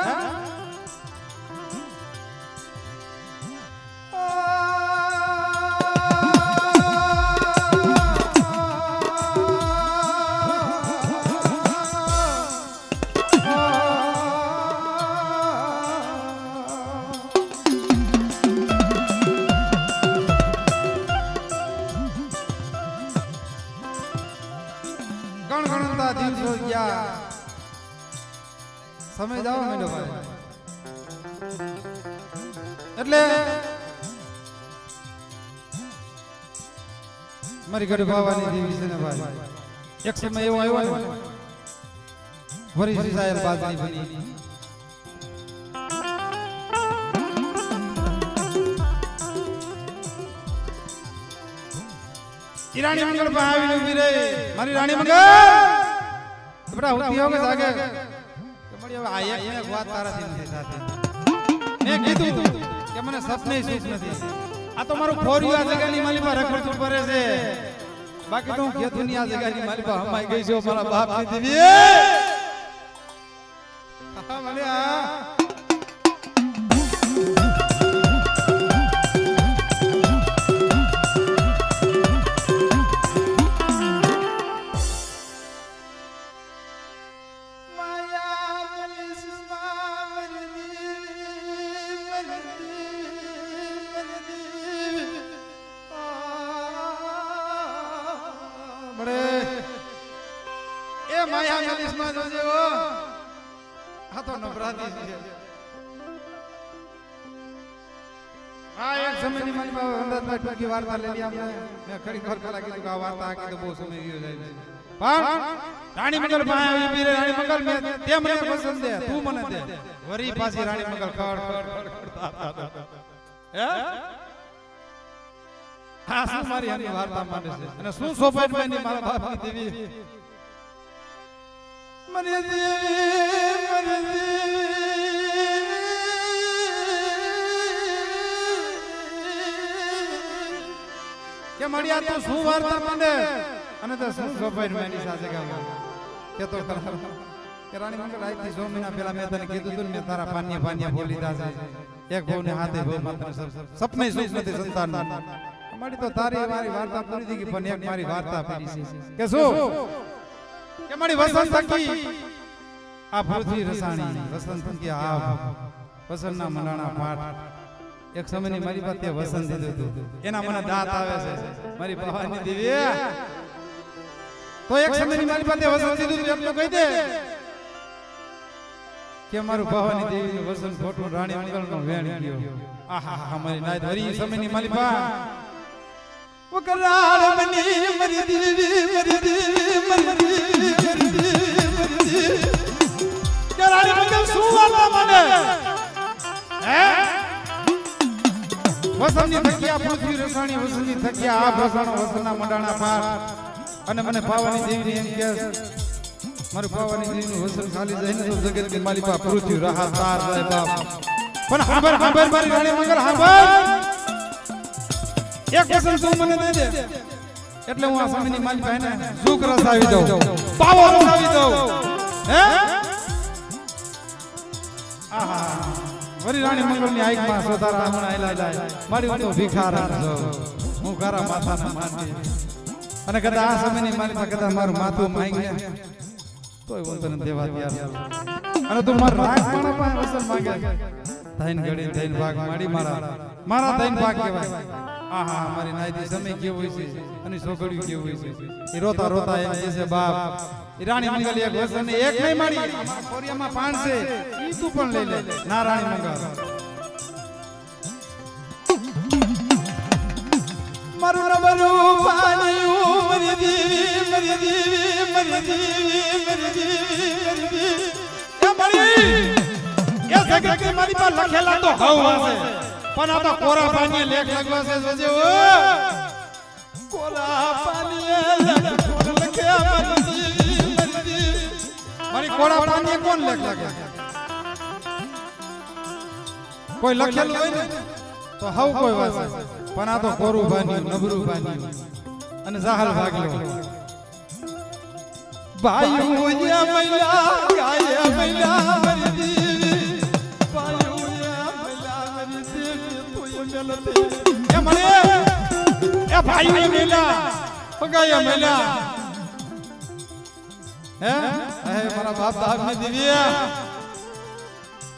ગણગણતા દિવસો ગયા, સમય જાવ મેડો ભાઈ, એટલે મારી ઘરે ભાવાની દેવી છે ને ભાઈ એક સમય એવો આવ્યો ને વરી સાહેબ બાદની બની રાણી મંગલ પર આવીને ઊભી રહી. મારી રાણી મંગલ બેટા ઉઠી હોગે જાગે કે મળી હવે આ એક વાત તારાથી નથી થતી. મેં કીધું કે મને સપને સુખ નથી, આ તો મારું ખોરિયું આ જગ્યાની માલિકા રખડતું ફરે છે, બાકી તો હું ખેતુની આ જગ્યાની માલિકા હમાઈ ગઈ છું મારા બાપની દેવી. હા મને આ માયા મેલિસમાં જોજે ઓ આ તો નવરાતી છે. આ એક સમયની મારી પાસે અંદાજમાં ટૂંકી વાર્તા લેલી આપણે મેં ખરી ખબર પેલા કીધું કે આ વાર્તા આખી તો બહુ સમય ગયો જાય છે, પણ રાણી મંગલ પાસે આવી પીરે રાણી મંગલ મે તે મને પસંદ દે તું મને દે વરી પાછી રાણી મંગલ ખડ ખડ હે. હા શું મારી આની વાર્તા માને છે અને શું સોપાટમાં ની મારા બાપની દેવી મને કે કે મળ્યા તું શું વાર્તા માંડે અને તો શું સોપાઈ મેની સાથે ગામ કે તો ખરા કે રાણી મંગલ આજથી 6 મહિના પહેલા મેં તને કીધું તું ને મેં તારા પાન્યા ભોલી દાસે એક ભવને હાથે ભવ માત્ર સપને સુખ નથી સંતાન મારી તો તારી મારી વાર્તા પૂરી થઈ ગઈ પણ એક મારી વાર્તા પડી છે કે શું કે મારી વસંત થકી આ પૃથ્વી રસાણી વસંત થકી આ વસંતના મંડાણા પાઠ એક સમયની મારી પાસે વસંત દીધું એના મને દાંત આવે છે મારી ભવાની દેવી તો એક સમયની મારી પાસે વસંત દીધું એટલું કહી દે કે મારું ભવાની દેવી નું વસંત ખોટું રાણી મંગલ નો વેણ ગયો આહા મારી નાય ધરી સમયની મારી પા વકરાળ બની મારી દેવી મારી દેવી મારી દેવી કે રાણી મંગલ શું વાર્તા મને હે વસંતની થકિયા પૃથ્વી રસાણી વસંતની થકિયા આ ભસાણો વસંતના મંડાણા પાર અને મને ભવાની દેવી એમ કે મારું ભવાની દેવીનું વસન ખાલી જાય ને તો જગતની માલિકા પૃથ્વી રાહત તાર જાય બાપ પણ હાંભર હાંભર મારી રાણી મંગલ હાંભર એક વસન તું મને દે દે એટલે હું આ સમયની માલિકા એને સુખ રસ આવી દઉં પાવો રસ આવી દઉં હે આહા વરી રાણી મંગલની આઈકમાં સોતારા હમણાં આયલા જાય મારી તો ભિખારા છો હું કારા માથાના માનતી અને કદા આ સમયની માલિકા કદા મારું માથું માંગે તોય હું તને દેવા તૈયાર અને તું માર રાખ પણ પાસે વસન માંગે થઈને ઘડી થઈને ભાગ માડી મારા થઈને ભાગ કહેવાય આહા મારી નાયદી સમય કેવો છે અને છોકરીઓ કેવું છે એ રોતા રોતા એમ કહે છે બાપ રાણી મંગલ એક વસન એક નહીં માડી અમારા કોરિયામાં પાણ છે ઈ તું પણ લઈ લે ના રાણી મંગલ મારું નબરું પાણીયું મારી દેવી મારી દેવી મારી દેવી મારી દેવી મારી દેવી એ મળી એ જગત મારી પર લખેલા તો હવા છે પણ આ તો કોરા પાણીએ લેખ લખવા છે જોજે ઓ કોરા પાણીએ લખ્યા મારી કોરા પાણીએ કોણ લેખ લખે કોઈ લખેલું હોય ને તો હવ કોઈ વાસે પણ આ તો કોરું બાન્યું નબરું બાન્યું અને જાહલ ભાગલો ભાઈઓ યા મૈલા ગાય મૈલા મરી દેવી ભાઈઓ યા મૈલા મરી દેવી તું મેલતે એ મને એ ભાઈઓ મેલા પગાયા મેલા હે મારા બાપ દાદ ની દેવી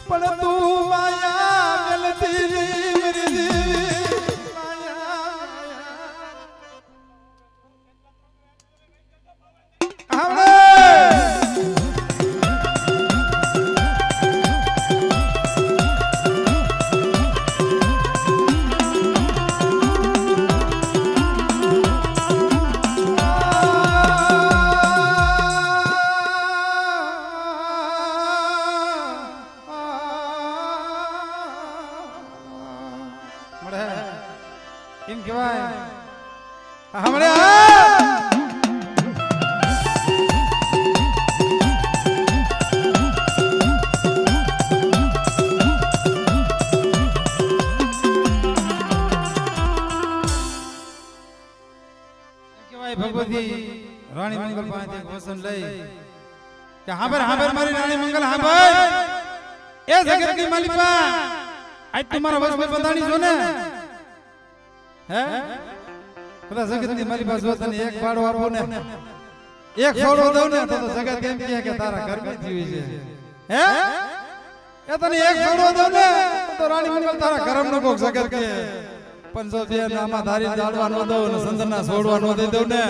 પણ તું માયા મેલતી મરી દેવી इन केवाय हमरे केवाय भगवती रानी मंगल पासे वसन लई કે હાંભર હાંભર મારી રાણી મંગલ હાંભર એ જગતની માલિકા આજ તમારા વસમાં બંધાણી છો ને હે બધા જગતની મારી પાસે તને એક પાડો આપો ને એક છોડો દઉં ને તો જગત કેમ કહે કે તારા ઘરમાં જીવી છે હે એ તને એક છોડો દઉં ને તો રાણી મંગલ તારા ઘરનો કોક જગત કહે પણ જો બે નામા ધારી જાડવા નો દઉં ને સંદરના છોડવા નો દઈ દઉં ને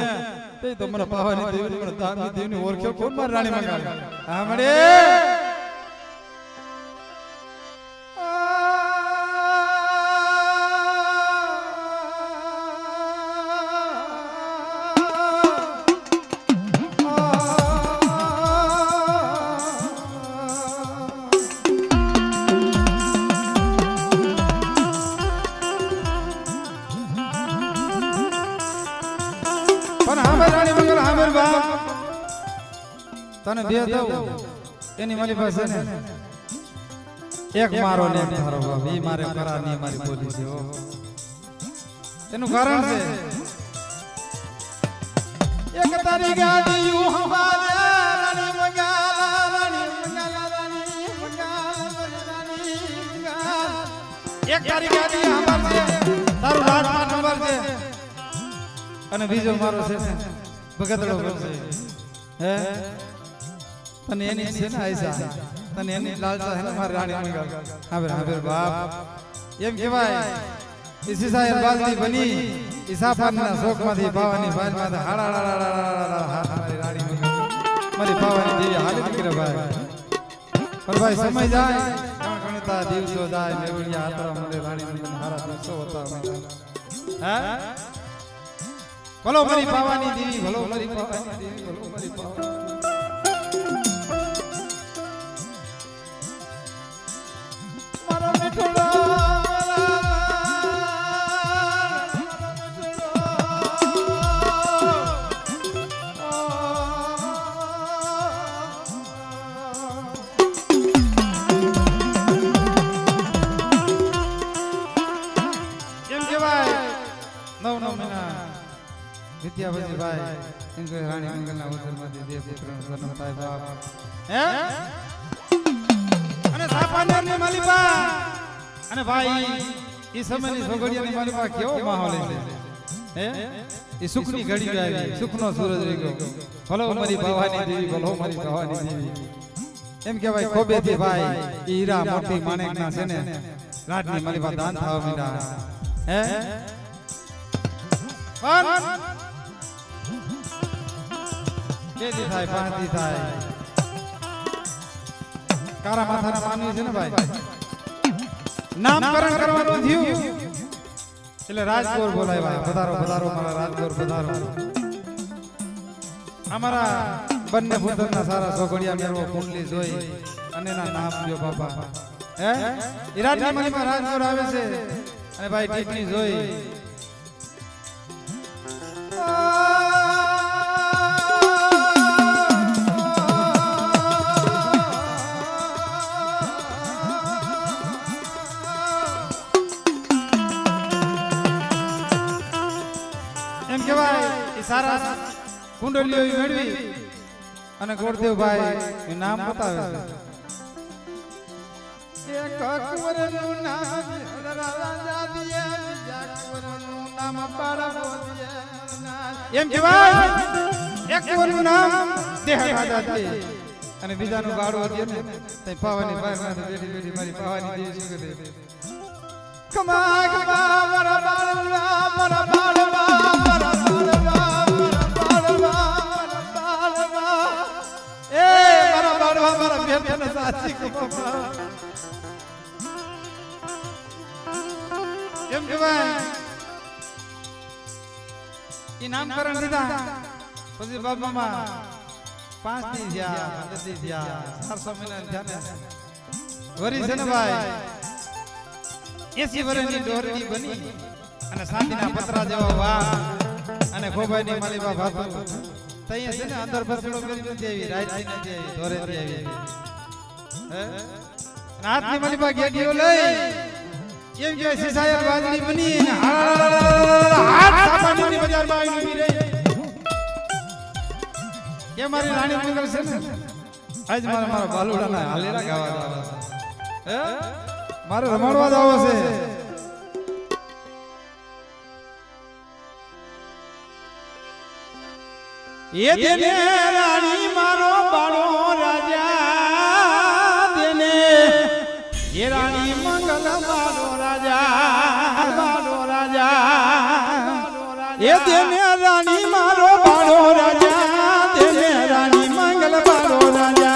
તે તો મને પાવાની દેવી મને ધામની દેવીની ઓળખ્યો કોણ મારી રાણી મંગલ હા મળે તને બે દઉં એની મારી પાસે ને એક મારો ને એક તારો બાપ ઈ મારે કરા ની મારી બોલી છે એનું કારણ છે તારી ગાડી યુ હમારે રાણી મંગાલા રાણી મંગાલા રાણી મંગાલા એક તારી ગાડી હમારે તારું રાજમાં નંબર છે અને બીજો મારો છે ભગતડો છે હે તને એની છે ને આયસા તને એની લાલસા છે ને મારી રાણી મંગાલા હા બાપ એમ કહેવાય इसी सायर बाजली बनी ईसाफाना शोक माथी पावानी बाज माथा हाड़ा हमारी रानी मारी पावानी देवी हाल निकले भाई पर भाई समय जाए गणगणता दिवसो जाए मेवड़िया आतरा मारी रानी मन हारा दिवसो होता हैं भलो मारी पावानी देवी भलो मारी पावानी देवी भलो मारी पावानी मारो मिठड़ो विद्यापति भाई इनको रानी मंगल ना उधर मत दे पुत्र जन्म थाय बाप હે અને સાપાનેર ની માલિપા અને ભાઈ ઈ સમયની છોકરીઓની માલિપા કેવો માહોલ છે હે ઈ સુખની ઘડી આવી સુખનો સૂરજ રેગો ભલો મારી ભવાની દેવી ભલો મારી ભવાની દેવી એમ કે ભાઈ ખોબે થી ભાઈ ઈ હીરા મોટી માણેક ના છે ને રાજની માલિપા દાન થાવ મીડા હે પણ કેદી થાય પાંચી થાય કારા માથાના માનવી છે ને ભાઈ નામકરણ કરવાનું થયું એટલે રાજગોર બોલાવ્યા પધારો પધારો મારા રાજગોર પધારો અમારા બંને પુત્રના સારા સોગડિયા મેરવો કુંડલી જોઈ અને એના નામ લ્યો બાપા હે ઈરાની મણીમાં રાજગોર આવે છે અને ભાઈ ટીકની જોઈ એમ કહેવાય સારા કુંડલીઓ મેળવી અને ગોરદેવ ભાઈ નામ બતાવે છે એક કુંવરનું નામ રાજા દિયા બીજા કુંવરનું નામ પાડા બોલિયા એમ કહેવાય એક કુંવરનું નામ દેહ રાજા દિયા અને બીજાનું ગાડું હતું ને તે પાવાની બહાર માંથી બેઠી બેઠી મારી પાવાની દેવી શું કહે કમા કમા મારા બાળવા મારા બાળવા એમ કહેવાય ઈ નામકરણ દીધા પછી બાબામાં 5 દી થયા 10 દી થયા 400 મહિના થયા ને વરી છે ને ભાઈ 80 વર્ષની ડોરડી બની અને સાંતીના પતરા જેવા વાહ અને ખોબાઈની માલીબા ભાતો તઈએ છે ને અંદર બસડો કરી નથી આવી રાતથી નથી આવી ધોરેથી આવી હે રાતની માલીબા ગેડીઓ લઈ એમ કે સિસાયર વાદળી બની ને હાથ સાપાની બજારમાં આવીને ઊભી રહી કે મારી રાણી મંગલ છે ને આજ મારા બાલુડાના હાલેરા ગાવા જાવા હે મારે રમાડવા જાવો છે એ દેને રાણી મારો બાળો રાજા દેને એ રાણી મંગલ મારો રાજા એ દેને રાણી મારો બાળો રાજા દેને રાણી મંગલ બાળો રાજા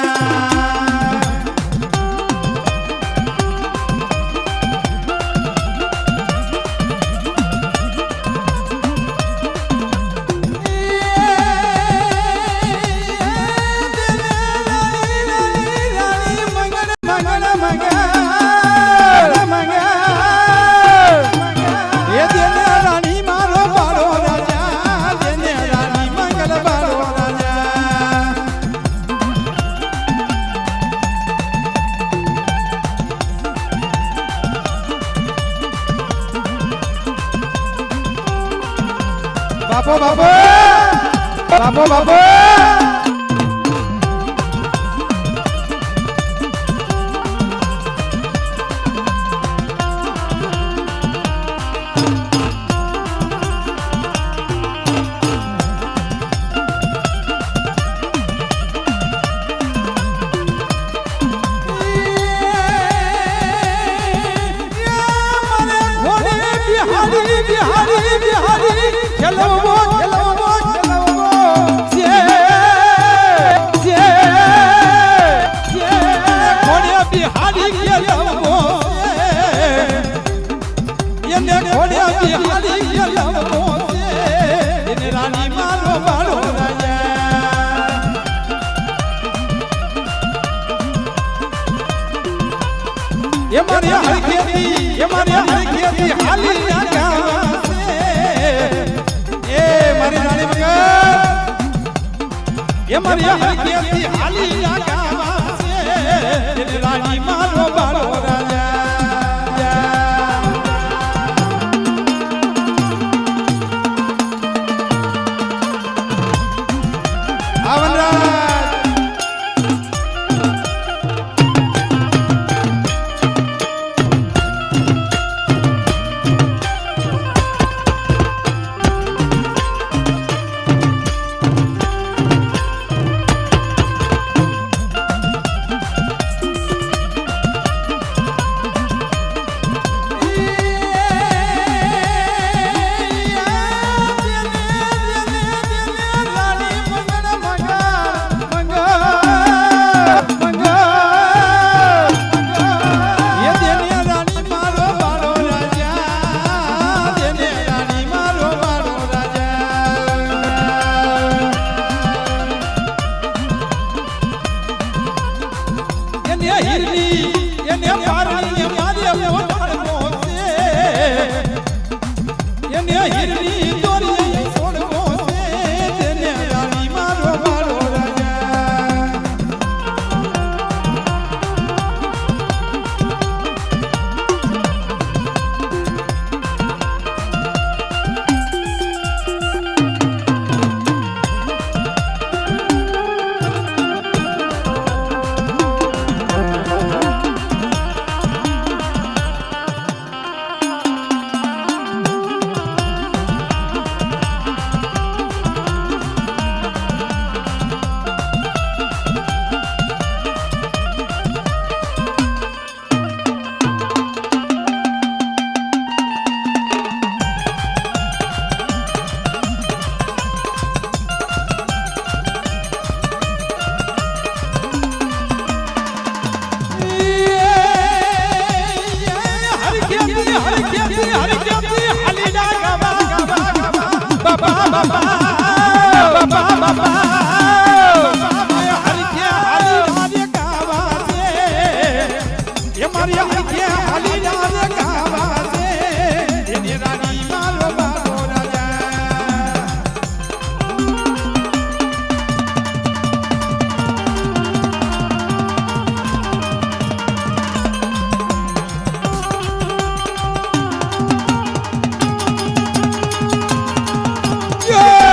બાપો બાપો બાપો બાપો Yeah!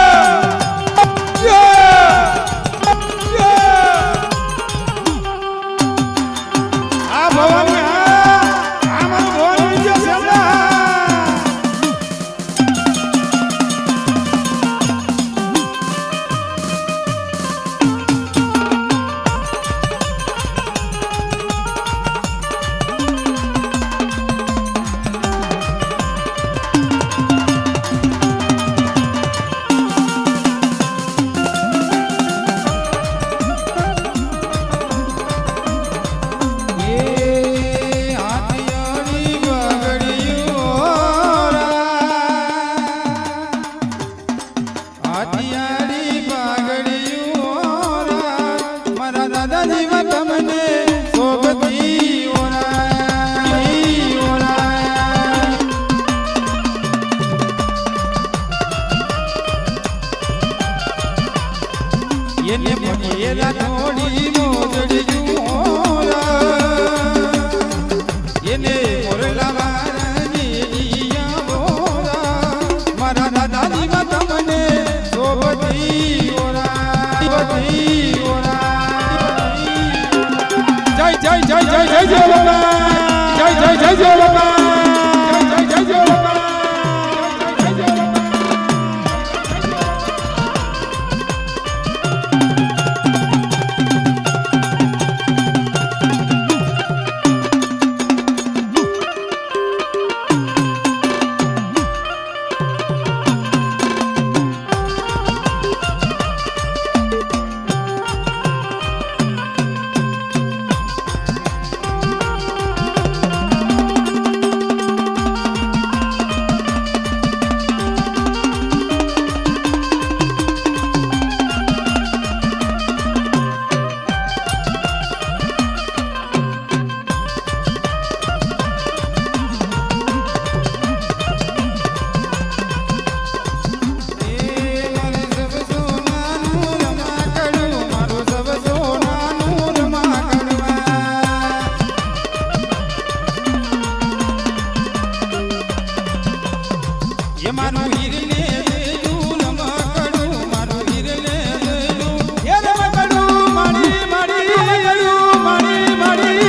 એ મારું હીરને દેજું રમકડું મારું હીરને દેજું એ રમકડું મારી મારી રમકડું મારી મારી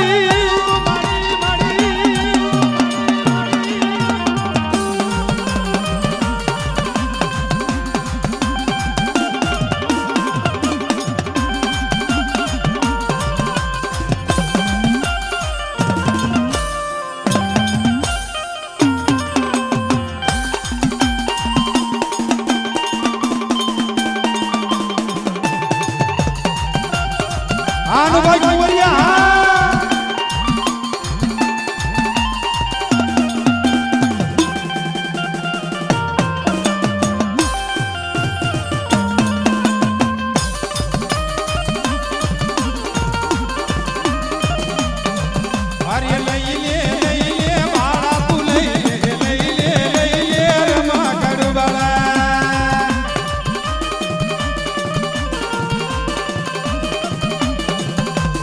ભાઈ કુંવરિયા અરે લઈ લે બાળા તું લઈ લે રમકડું બાળા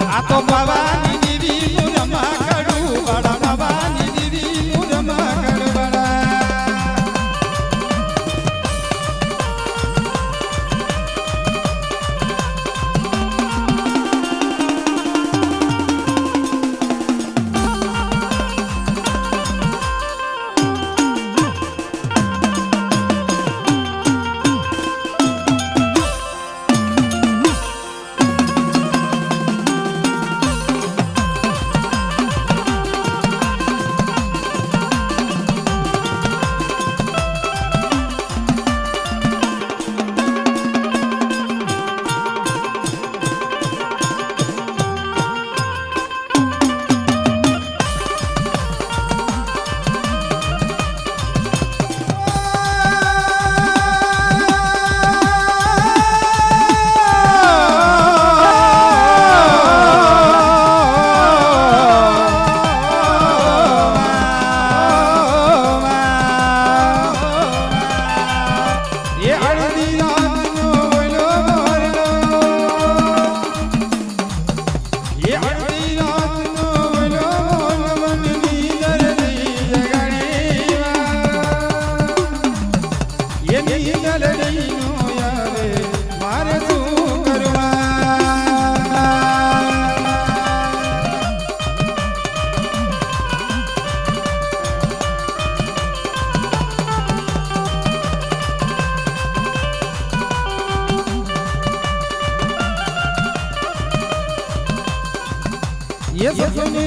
આ તો ભવાની દેવી નું રમકડું બાળા ભવાની દેવી નું રમકડું બાળા ये सपने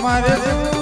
મારે શું